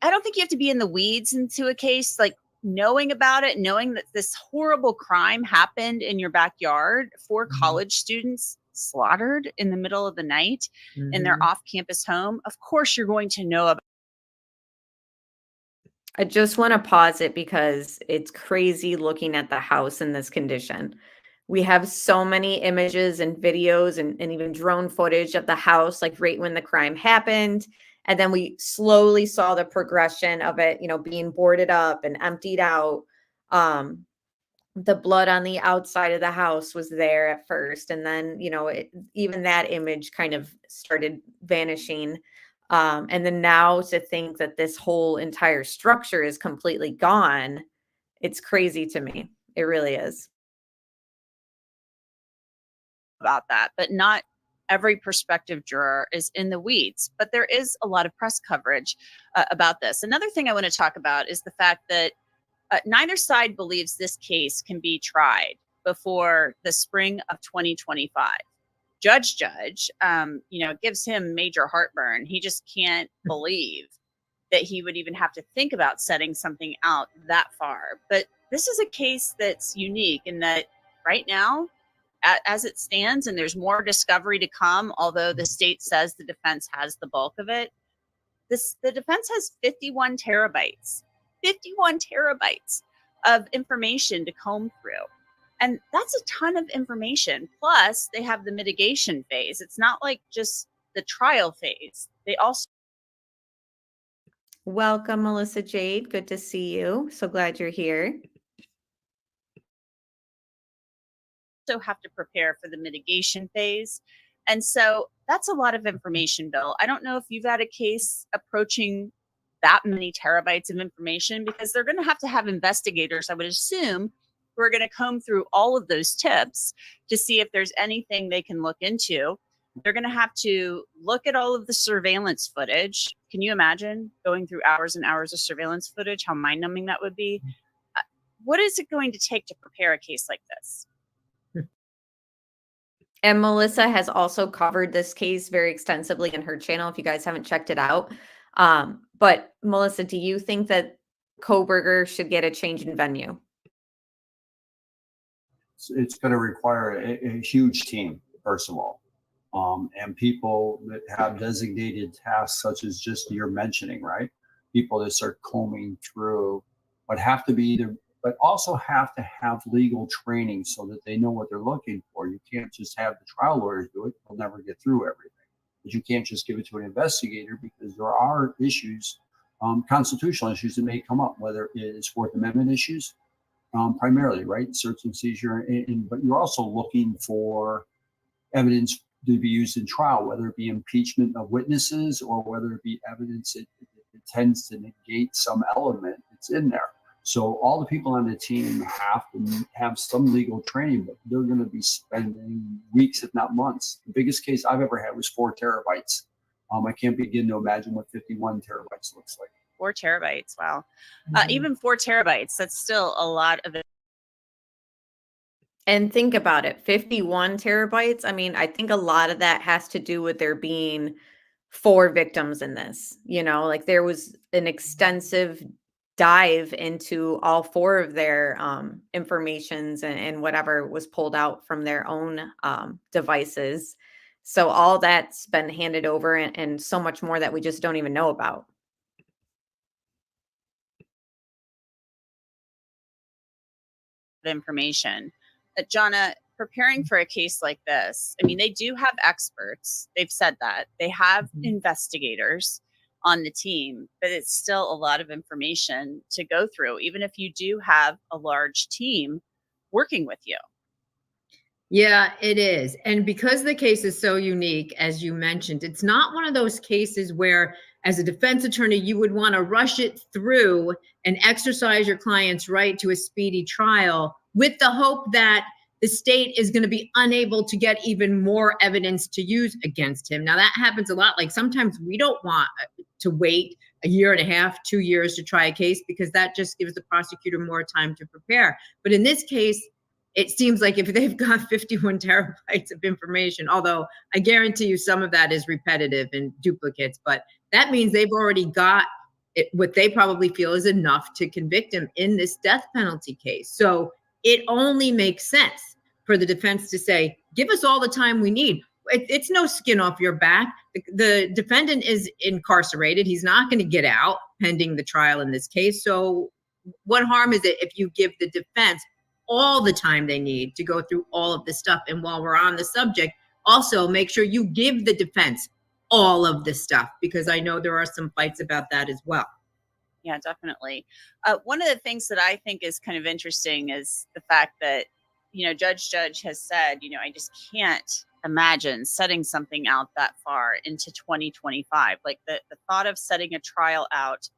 S21: don't think you have to be in the weeds into a case, like knowing about it, knowing that this horrible crime happened in your backyard, 4 college students slaughtered in the middle of the night in their off-campus home. Of course, you're going to know about.
S1: I just want to pause it because it's crazy looking at the house in this condition. We have so many images and videos and even drone footage of the house, like right when the crime happened. And then we slowly saw the progression of it, being boarded up and emptied out. The blood on the outside of the house was there at first. And then, even that image kind of started vanishing. And then now to think that this whole entire structure is completely gone, it's crazy to me. It really is.
S21: About that, but not every prospective juror is in the weeds, but there is a lot of press coverage about this. Another thing I want to talk about is the fact that neither side believes this case can be tried before the spring of 2025. Judge, gives him major heartburn. He just can't believe that he would even have to think about setting something out that far. But this is a case that's unique in that right now, as it stands, and there's more discovery to come, although the state says the defense has the bulk of it, the defense has 51 terabytes of information to comb through. And that's a ton of information. Plus, they have the mitigation phase. It's not like just the trial phase. They also.
S1: Welcome, Melissa Jade. Good to see you. So glad you're here.
S21: Have to prepare for the mitigation phase. And so that's a lot of information, Bill. I don't know if you've had a case approaching that many terabytes of information, because they're going to have investigators, I would assume, who are going to comb through all of those tips to see if there's anything they can look into. They're going to have to look at all of the surveillance footage. Can you imagine going through hours and hours of surveillance footage? How mind-numbing that would be. What is it going to take to prepare a case like this?
S1: And Melissa has also covered this case very extensively in her channel, if you guys haven't checked it out. But Melissa, do you think that Kohberger should get a change in venue?
S5: It's going to require a huge team, first of all, and people that have designated tasks, such as just you're mentioning, right? People that start combing through, but have to be either, but also have to have legal training so that they know what they're looking for. You can't just have the trial lawyers do it. They'll never get through everything. But you can't just give it to an investigator, because there are issues, constitutional issues that may come up, whether it's Fourth Amendment issues, primarily, right? Search and seizure. But you're also looking for evidence to be used in trial, whether it be impeachment of witnesses or whether it be evidence that tends to negate some element that's in there. So all the people on the team have to have some legal training, but they're going to be spending weeks, if not months. The biggest case I've ever had was 4 terabytes. I can't begin to imagine what 51 terabytes looks like.
S21: 4 terabytes. Wow. Even 4 terabytes, that's still a lot of it.
S1: And think about it, 51 terabytes. I mean, I think a lot of that has to do with there being 4 victims in this, like there was an extensive dive into all 4 of their informations and whatever was pulled out from their own devices. So all that's been handed over and so much more that we just don't even know about.
S21: Information. Jonna, preparing for a case like this, I mean, they do have experts. They've said that. They have investigators on the team, but it's still a lot of information to go through, even if you do have a large team working with you.
S6: Yeah, it is. And because the case is so unique, as you mentioned, it's not one of those cases where, as a defense attorney, you would want to rush it through and exercise your client's right to a speedy trial with the hope that the state is going to be unable to get even more evidence to use against him. Now, that happens a lot. Like sometimes we don't want to wait a year and a half, 2 years to try a case because that just gives the prosecutor more time to prepare. But in this case, it seems like if they've got 51 terabytes of information, although I guarantee you some of that is repetitive and duplicates, but that means they've already got what they probably feel is enough to convict him in this death penalty case. So it only makes sense for the defense to say, give us all the time we need. It's no skin off your back. The defendant is incarcerated. He's not going to get out pending the trial in this case. So what harm is it if you give the defense all the time they need to go through all of this stuff? And while we're on the subject, also make sure you give the defense all of this stuff, because I know there are some fights about that as well.
S21: Yeah, definitely. One of the things that I think is kind of interesting is the fact that, Judge has said, I just can't imagine setting something out that far into 2025. Like the thought of setting a trial out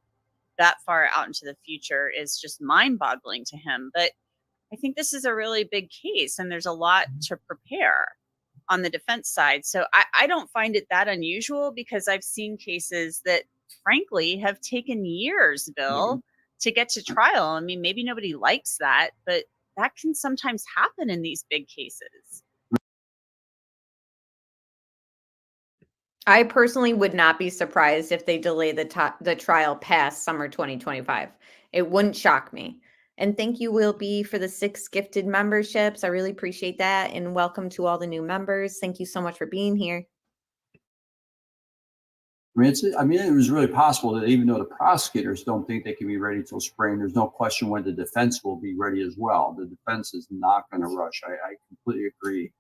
S21: that far out into the future is just mind-boggling to him. But I think this is a really big case and there's a lot to prepare on the defense side. So I don't find it that unusual, because I've seen cases that frankly have taken years, Bill, to get to trial. I mean, maybe nobody likes that, but that can sometimes happen in these big cases.
S1: I personally would not be surprised if they delay the trial past summer 2025. It wouldn't shock me. And thank you, Will B, for the 6 gifted memberships. I really appreciate that. And welcome to all the new members. Thank you so much for being here.
S5: I mean, it was really possible that even though the prosecutors don't think they can be ready till spring, there's no question when the defense will be ready as well. The defense is not going to rush. I completely agree.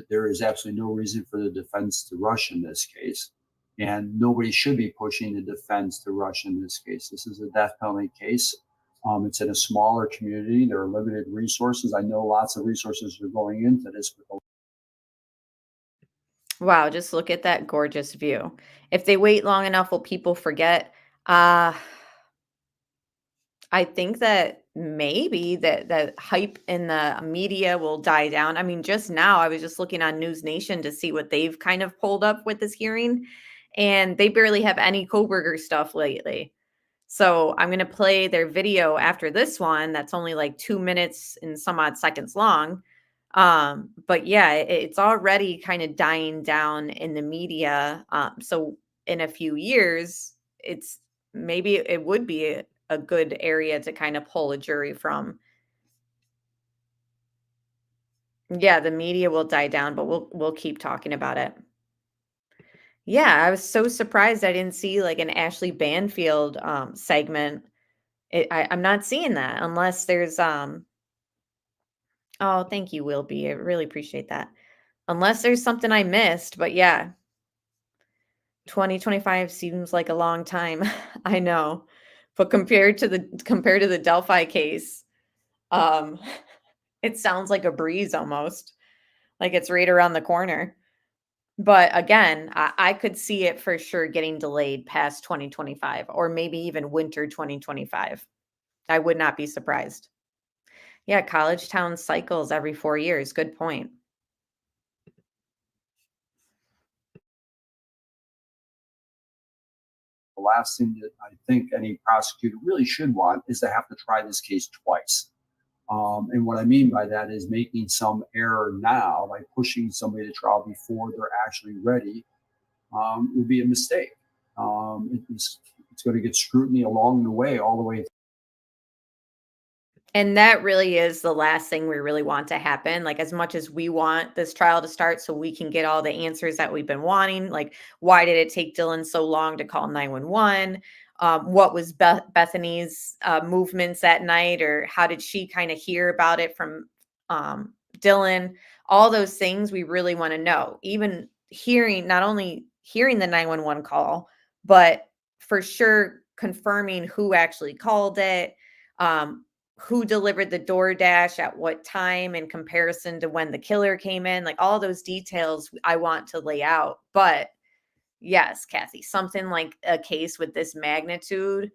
S5: There is absolutely no reason for the defense to rush in this case. And nobody should be pushing the defense to rush in this case. This is a death penalty case. It's in a smaller community. There are limited resources. I know lots of resources are going into this.
S1: Wow, just look at that gorgeous view. If they wait long enough, will people forget? I think that maybe that hype in the media will die down. I mean, just now I was just looking on News Nation to see what they've kind of pulled up with this hearing, and they barely have any Kohberger stuff lately. So I'm going to play their video after this one. That's only like 2 minutes and some odd seconds long. But yeah, it's already kind of dying down in the media. So in a few years, maybe it would be a good area to kind of pull a jury from. Yeah, the media will die down, but we'll keep talking about it. Yeah, I was so surprised I didn't see like an Ashley Banfield segment. I'm not seeing that unless there's oh, thank you, Will B. I really appreciate that. Unless there's something I missed, but yeah. 2025 seems like a long time. I know. But compared to the Delphi case, it sounds like a breeze almost. Like it's right around the corner. But again, I could see it for sure getting delayed past 2025 or maybe even winter 2025. I would not be surprised. Yeah, college town cycles every 4 years. Good point.
S5: The last thing that I think any prosecutor really should want is to have to try this case twice. And what I mean by that is making some error now by pushing somebody to trial before they're actually ready would be a mistake. It's going to get scrutiny along the way, all the way.
S1: And that really is the last thing we really want to happen. Like, as much as we want this trial to start so we can get all the answers that we've been wanting, like, why did it take Dylan so long to call 911? What was Bethany's movements that night, or how did she kind of hear about it from Dylan, all those things we really want to know. Even hearing, not only hearing the 911 call, but for sure confirming who actually called it, who delivered the DoorDash at what time in comparison to when the killer came in. Like all those details I want to lay out. But yes, Kathy, something like a case with this magnitude,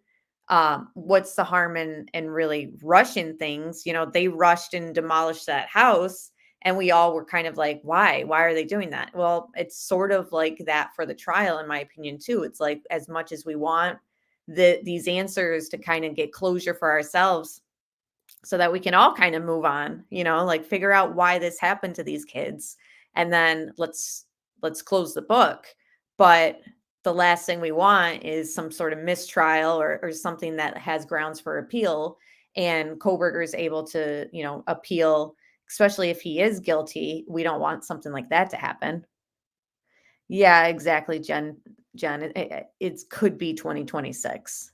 S1: what's the harm in really rushing things? You know, they rushed and demolished that house, and we all were kind of like, why are they doing that? Well, it's sort of like that for the trial, in my opinion, too. It's like, as much as we want these answers to kind of get closure for ourselves so that we can all kind of move on, you know, like figure out why this happened to these kids, and then let's close the book. But the last thing we want is some sort of mistrial or something that has grounds for appeal. And Kohberger is able to, you know, appeal, especially if he is guilty. We don't want something like that to happen. Yeah, exactly, Jen. It could be 2026.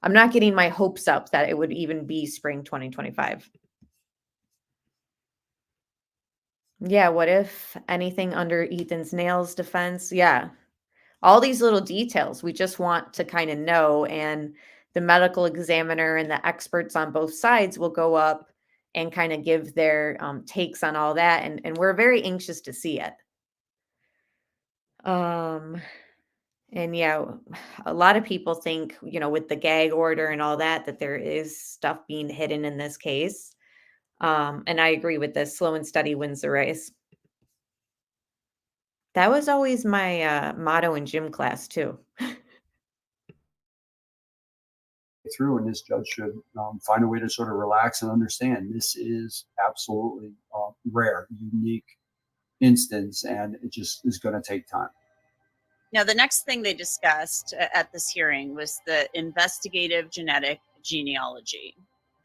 S1: I'm not getting my hopes up that it would even be spring 2025. Yeah, what if anything under Ethan's nails defense? Yeah. All these little details we just want to kind of know, and the medical examiner and the experts on both sides will go up and kind of give their takes on all that, and we're very anxious to see it. And yeah, a lot of people think, you know, with the gag order and all that, that there is stuff being hidden in this case. And I agree with this. Slow and steady wins the race. That was always my motto in gym class too.
S5: Through, and this judge should find a way to sort of relax and understand this is absolutely rare, unique instance, and it just is going to take time.
S21: Now, the next thing they discussed at this hearing was the investigative genetic genealogy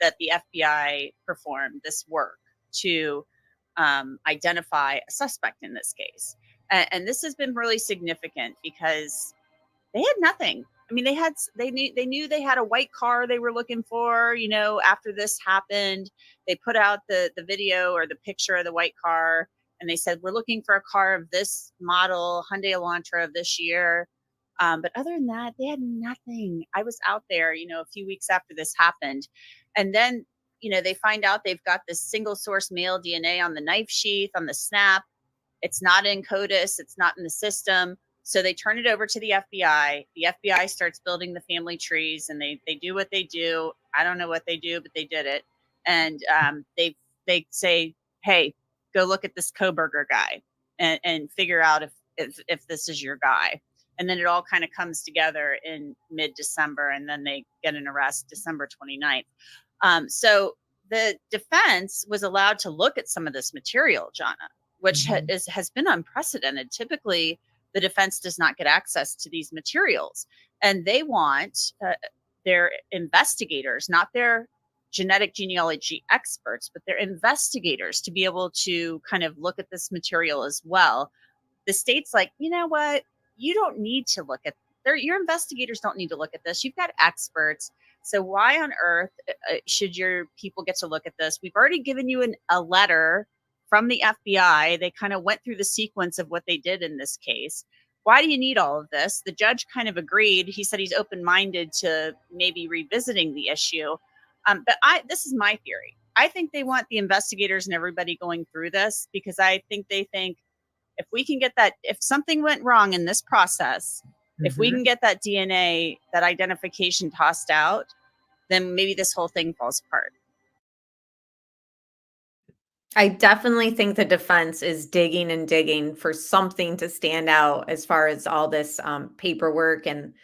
S21: that the FBI performed this work to identify a suspect in this case. And this has been really significant because they had nothing. I mean, they knew they had a white car they were looking for, you know, after this happened. They put out the video or the picture of the white car, and they said, we're looking for a car of this model, Hyundai Elantra of this year. But other than that, they had nothing. I was out there, you know, a few weeks after this happened. And then, you know, they find out they've got this single source male DNA on the knife sheath, on the snap. It's not in CODIS. It's not in the system. So they turn it over to the FBI. The FBI starts building the family trees, and they do what they do. I don't know what they do, but they did it. And they say, hey, go look at this Kohberger guy and figure out if this is your guy. And then it all kind of comes together in mid-December, and then they get an arrest December 29th. So the defense was allowed to look at some of this material, Jonna, which has been unprecedented. Typically, the defense does not get access to these materials, and they want their investigators, not their genetic genealogy experts, but their investigators to be able to kind of look at this material as well. The state's like, you know what? You don't need to look at your investigators don't need to look at this. You've got experts. So why on earth should your people get to look at this? We've already given you a letter from the FBI. They kind of went through the sequence of what they did in this case. Why do you need all of this? The judge kind of agreed. He said he's open-minded to maybe revisiting the issue. But this is my theory. I think they want the investigators and everybody going through this because I think they think if we can get that, if something went wrong in this process, if we can get that DNA, that identification tossed out, then maybe this whole thing falls apart.
S1: I definitely think the defense is digging and digging for something to stand out as far as all this paperwork and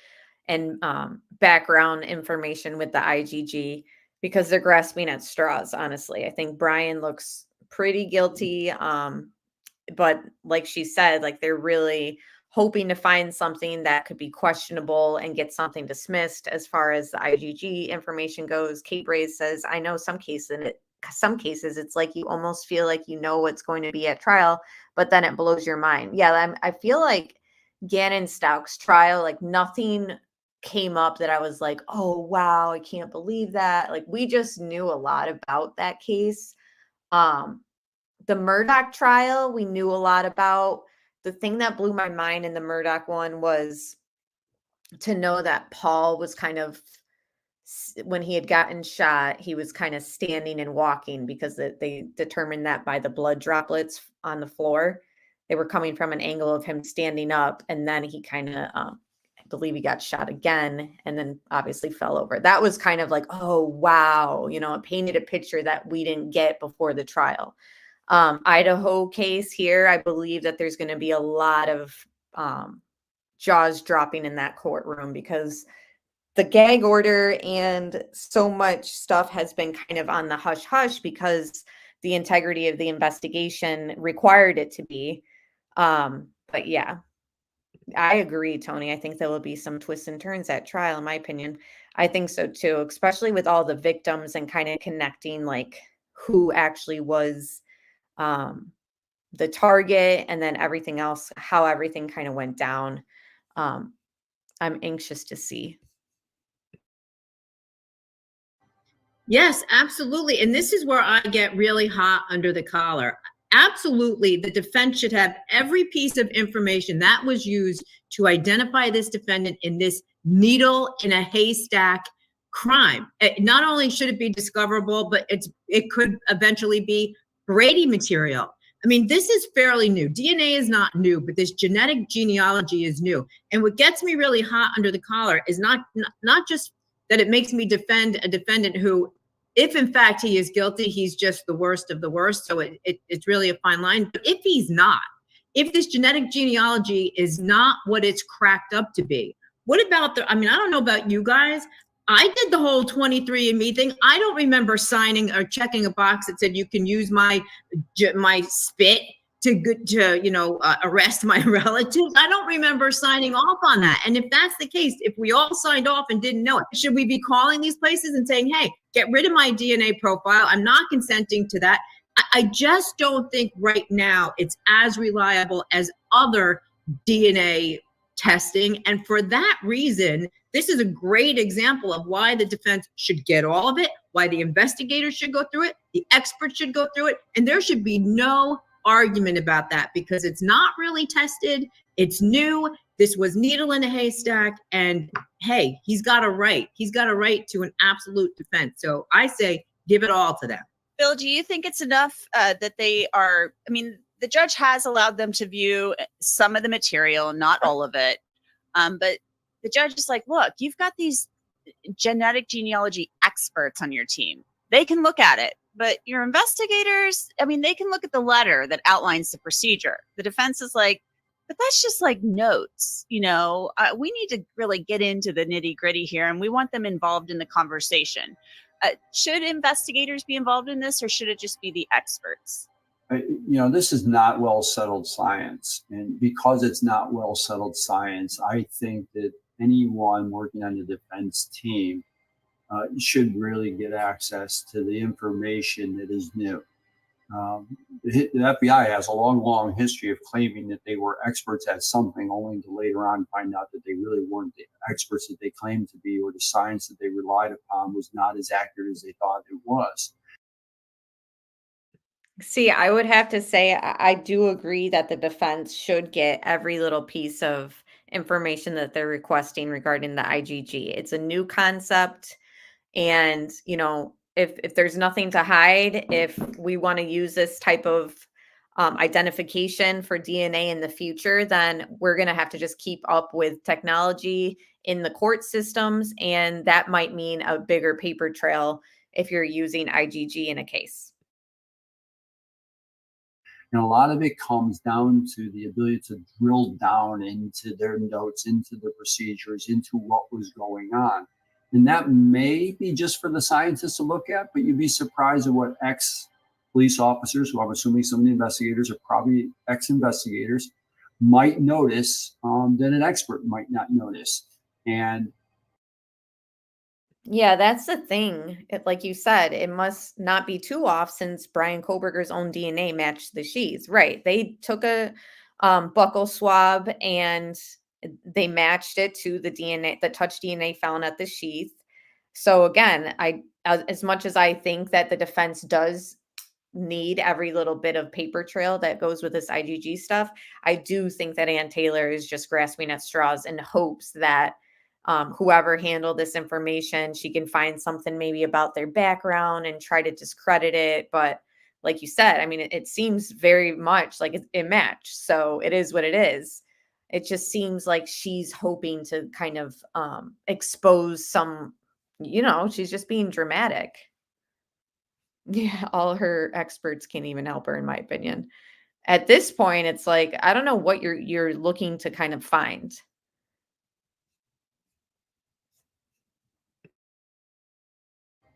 S1: background information with the IGG, because they're grasping at straws, honestly. I think Bryan looks pretty guilty. But like she said, like they're really hoping to find something that could be questionable and get something dismissed as far as the IGG information goes. Kate Braze says, I know some cases it's like you almost feel like you know what's going to be at trial, but then it blows your mind. Yeah, I feel like Gannon Stauch's trial, like nothing came up that I was like, oh, wow, I can't believe that. Like we just knew a lot about that case. The Murdoch trial, we knew a lot about. The thing that blew my mind in the Murdoch one was to know that Paul was kind of, when he had gotten shot, he was kind of standing and walking because they determined that by the blood droplets on the floor. They were coming from an angle of him standing up, and then he kind of, I believe he got shot again and then obviously fell over. That was kind of like, oh, wow. You know, it painted a picture that we didn't get before the trial. Idaho case here, I believe that there's going to be a lot of jaws dropping in that courtroom because the gag order and so much stuff has been kind of on the hush hush because the integrity of the investigation required it to be. But yeah, I agree, Tony. I think there will be some twists and turns at trial, in my opinion. I think so too, especially with all the victims and kind of connecting like who actually was the target and then everything else, how everything kind of went down. I'm anxious to see.
S6: Yes, absolutely. And this is where I get really hot under the collar. Absolutely, the defense should have every piece of information that was used to identify this defendant in this needle in a haystack crime. Not only should it be discoverable, but it could eventually be Brady material. I mean, this is fairly new. DNA is not new, but this genetic genealogy is new. And what gets me really hot under the collar is not just that it makes me defend a defendant who, if in fact he is guilty, he's just the worst of the worst. So it's really a fine line. But if he's not, if this genetic genealogy is not what it's cracked up to be, what about I mean, I don't know about you guys. I did the whole 23andMe thing. I don't remember signing or checking a box that said you can use my spit to arrest my relatives. I don't remember signing off on that. And if that's the case, if we all signed off and didn't know it, should we be calling these places and saying, hey, get rid of my DNA profile? I'm not consenting to that. I just don't think right now it's as reliable as other DNA testing. And for that reason, this is a great example of why the defense should get all of it, why the investigators should go through it, the experts should go through it, and there should be no argument about that because it's not really tested. It's new. This was needle in a haystack. And hey, he's got a right. He's got a right to an absolute defense. So I say give it all to them.
S21: Bill, do you think it's enough that they are, I mean, the judge has allowed them to view some of the material, not all of it. But the judge is like, look, you've got these genetic genealogy experts on your team. They can look at it. But your investigators, I mean, they can look at the letter that outlines the procedure. The defense is like, but that's just like notes. You know, we need to really get into the nitty gritty here, and we want them involved in the conversation. Should investigators be involved in this, or should it just be the experts?
S5: This is not well settled science. And because it's not well settled science, I think that anyone working on the defense team should really get access to the information that is new. The FBI has a long history of claiming that they were experts at something, only to later on find out that they really weren't the experts that they claimed to be, or the science that they relied upon was not as accurate as they thought it was.
S1: See, I would have to say I do agree that the defense should get every little piece of information that they're requesting regarding the IgG. It's a new concept. And, if there's nothing to hide, if we want to use this type of identification for DNA in the future, then we're going to have to just keep up with technology in the court systems. And that might mean a bigger paper trail if you're using IgG in a case.
S5: And a lot of it comes down to the ability to drill down into their notes, into the procedures, into what was going on. And that may be just for the scientists to look at, but you'd be surprised at what ex-police officers, who I'm assuming some of the investigators are probably ex-investigators, might notice that an expert might not notice. And
S1: yeah, that's the thing. Like you said, it must not be too off since Bryankohberger's own DNA matched the sheaths. Right. They took a buccal swab and they matched it to the DNA, the touch DNA found at the sheath. So again, as much as I think that the defense does need every little bit of paper trail that goes with this IGG stuff. I do think that Ann Taylor is just grasping at straws in hopes that whoever handled this information, she can find something maybe about their background and try to discredit it. But like you said, I mean, it seems very much like it matched. So it is what it is. It just seems like she's hoping to kind of expose some, she's just being dramatic. Yeah, all her experts can't even help her, in my opinion. At this point, it's like, I don't know what you're looking to kind of find.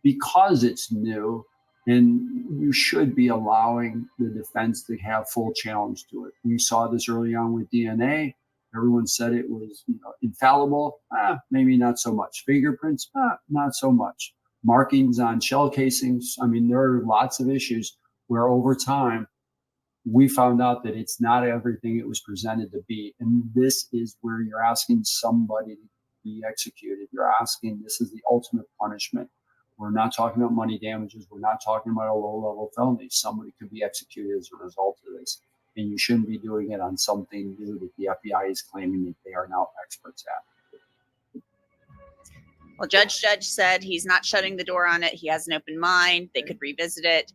S5: Because it's new, and you should be allowing the defense to have full challenge to it. We saw this early on with DNA. Everyone said it was infallible. Maybe not so much. Fingerprints, not so much. Markings on shell casings. I mean, there are lots of issues where over time we found out that it's not everything it was presented to be. And this is where you're asking somebody to be executed. You're asking, this is the ultimate punishment. We're not talking about money damages. We're not talking about a low-level felony. Somebody could be executed as a result of this. And you shouldn't be doing it on something new that the FBI is claiming that they are now experts at.
S21: Well, Judge said he's not shutting the door on it. He has an open mind. They could revisit it.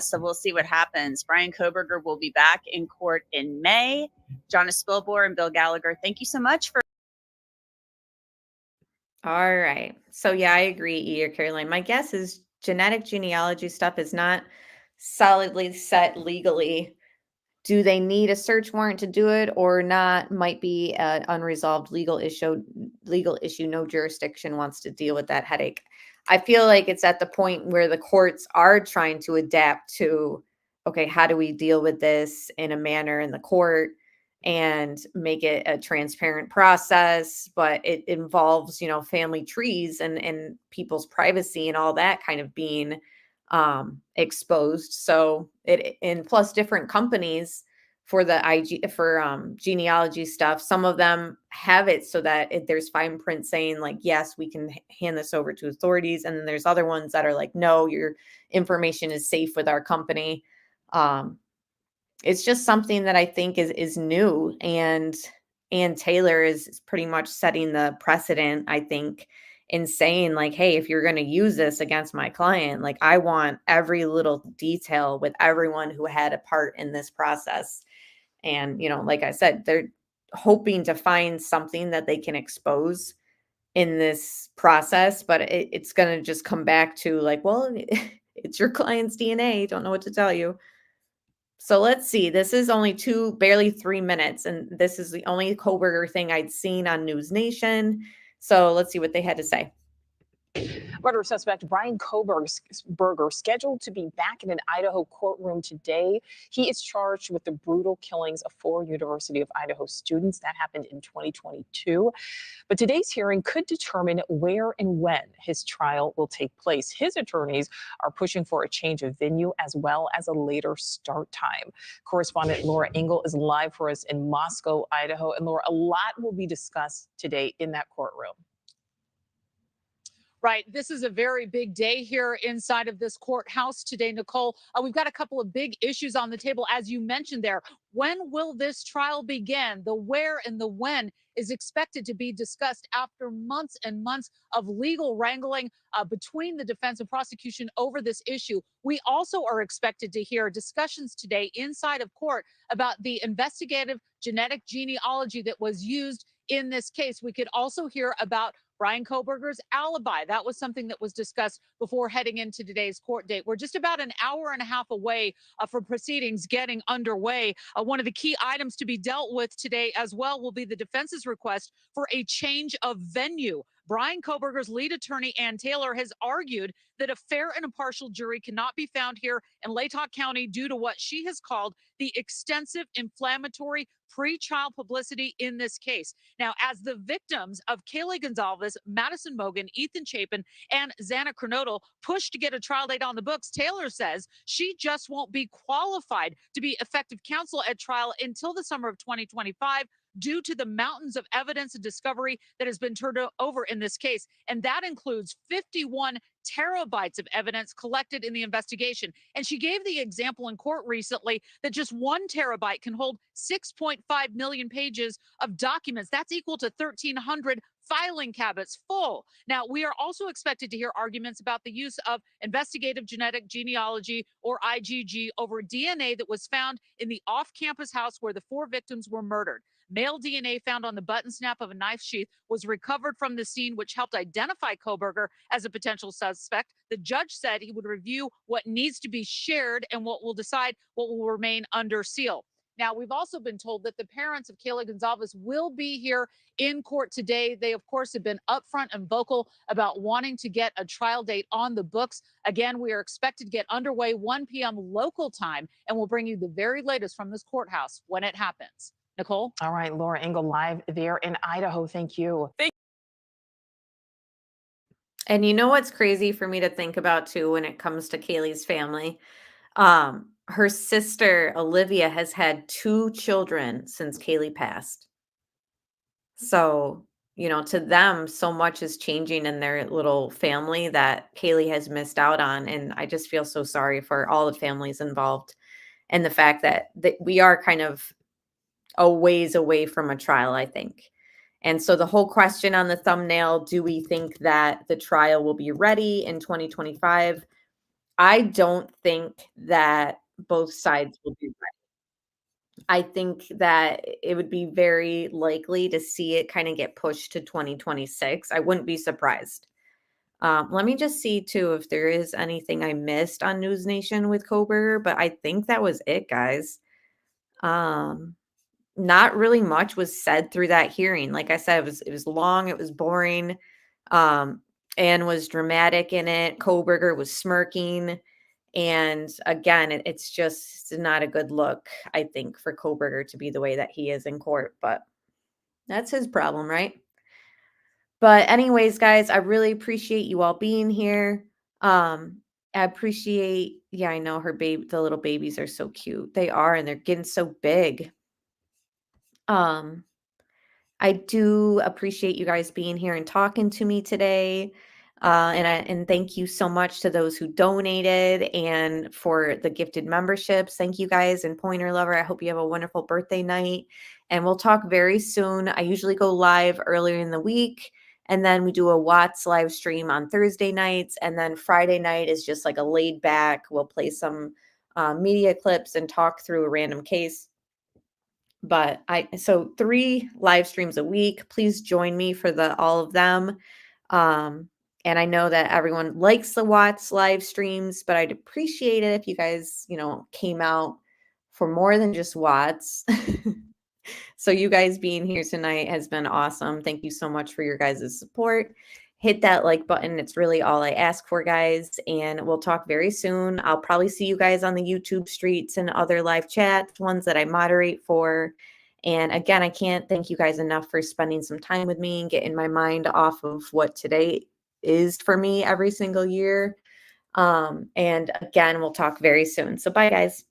S21: So we'll see what happens. Bryan-Kohberger will be back in court in May. Jonas Spilbor and Bill Gallagher, thank you so much for.
S1: All right. So yeah, I agree, E or Caroline. My guess is genetic genealogy stuff is not solidly set legally. Do they need a search warrant to do it or not? Might be an unresolved legal issue. No jurisdiction wants to deal with that headache. I feel like it's at the point where the courts are trying to adapt to, okay, how do we deal with this in a manner in the court and make it a transparent process, but it involves, family trees and people's privacy and all that kind of being exposed. So and plus different companies for the genealogy stuff, some of them have it so that there's fine print saying like, yes, we can hand this over to authorities. And then there's other ones that are like, no, your information is safe with our company. It's just something that I think is new, and Ann Taylor is pretty much setting the precedent, I think, in saying like, hey, if you're going to use this against my client, like I want every little detail with everyone who had a part in this process. And, like I said, they're hoping to find something that they can expose in this process, but it's going to just come back to like, well, it's your client's DNA. Don't know what to tell you. So let's see. This is only barely 3 minutes, and this is the only Kohberger thing I'd seen on News Nation. So let's see what they had to say.
S7: Murder suspect Bryan-Kohberger scheduled to be back in an Idaho courtroom today. He is charged with the brutal killings of 4 University of Idaho students. That happened in 2022. But today's hearing could determine where and when his trial will take place. His attorneys are pushing for a change of venue as well as a later start time. Correspondent Laura Engel is live for us in Moscow, Idaho. And Laura, a lot will be discussed today in that courtroom.
S22: Right. This is a very big day here inside of this courthouse today, Nicole. We've got a couple of big issues on the table, as you mentioned there. When will this trial begin? The where and the when is expected to be discussed after months and months of legal wrangling between the defense and prosecution over this issue. We also are expected to hear discussions today inside of court about the investigative genetic genealogy that was used in this case. We could also hear about Bryan-Kohberger's alibi. That was something that was discussed before heading into today's court date. We're just about an hour and a half away from proceedings getting underway. One of the key items to be dealt with today as well will be the defense's request for a change of venue. Bryan-Kohberger's lead attorney, Ann Taylor, has argued that a fair and impartial jury cannot be found here in Latah County due to what she has called the extensive inflammatory pre-trial publicity in this case. Now, as the victims of Kaylee Gonzalez, Madison Mogan, Ethan Chapin, and Xana Kernodle push to get a trial date on the books, Taylor says she just won't be qualified to be effective counsel at trial until the summer of 2025. due to the mountains of evidence and discovery that has been turned over in this case. And that includes 51 terabytes of evidence collected in the investigation. And she gave the example in court recently that just 1 terabyte can hold 6.5 million pages of documents. That's equal to 1,300 filing cabinets full. Now, we are also expected to hear arguments about the use of investigative genetic genealogy, or IgG, over DNA that was found in the off-campus house where the 4 victims were murdered. Male DNA found on the button snap of a knife sheath was recovered from the scene, which helped identify Kohberger as a potential suspect. The judge said he would review what needs to be shared and what will decide what will remain under seal. Now, we've also been told that the parents of Kayla Gonzalez will be here in court today. They, of course, have been upfront and vocal about wanting to get a trial date on the books. Again, we are expected to get underway 1 p.m. local time, and we'll bring you the very latest from this courthouse when it happens. Nicole?
S7: All right, Laura Engel live there in Idaho. Thank you.
S1: And you know what's crazy for me to think about too when it comes to Kaylee's family? Her sister Olivia has had 2 children since Kaylee passed. So, you know, to them, so much is changing in their little family that Kaylee has missed out on. And I just feel so sorry for all the families involved, and the fact that we are kind of a ways away from a trial, I think. And so the whole question on the thumbnail, do we think that the trial will be ready in 2025? I don't think that both sides will be ready. I think that it would be very likely to see it kind of get pushed to 2026. I wouldn't be surprised. Let me just see too if there is anything I missed on News Nation with Kohberger, but I think that was it, guys. Not really much was said through that hearing. Like I said, it was long, it was boring. Anne was dramatic in it. Kohberger was smirking. And again, it's just not a good look, I think, for Kohberger to be the way that he is in court, but that's his problem, right? But anyways, guys, I really appreciate you all being here. I appreciate, yeah, I know the little babies are so cute. They are, and they're getting so big. I do appreciate you guys being here and talking to me today. And thank you so much to those who donated and for the gifted memberships. Thank you guys. And Pointer Lover, I hope you have a wonderful birthday night. And we'll talk very soon. I usually go live earlier in the week, and then we do a Watts live stream on Thursday nights. And then Friday night is just like a laid back. We'll play some media clips and talk through a random case. But so 3 live streams a week. Please join me for all of them. And I know that everyone likes the Watts live streams, but I'd appreciate it if you guys, came out for more than just Watts. So you guys being here tonight has been awesome. Thank you so much for your guys' support. Hit that like button. It's really all I ask for, guys. And we'll talk very soon. I'll probably see you guys on the YouTube streets and other live chats, ones that I moderate for. And again, I can't thank you guys enough for spending some time with me and getting my mind off of what today is for me every single year. And again, we'll talk very soon. So bye, guys.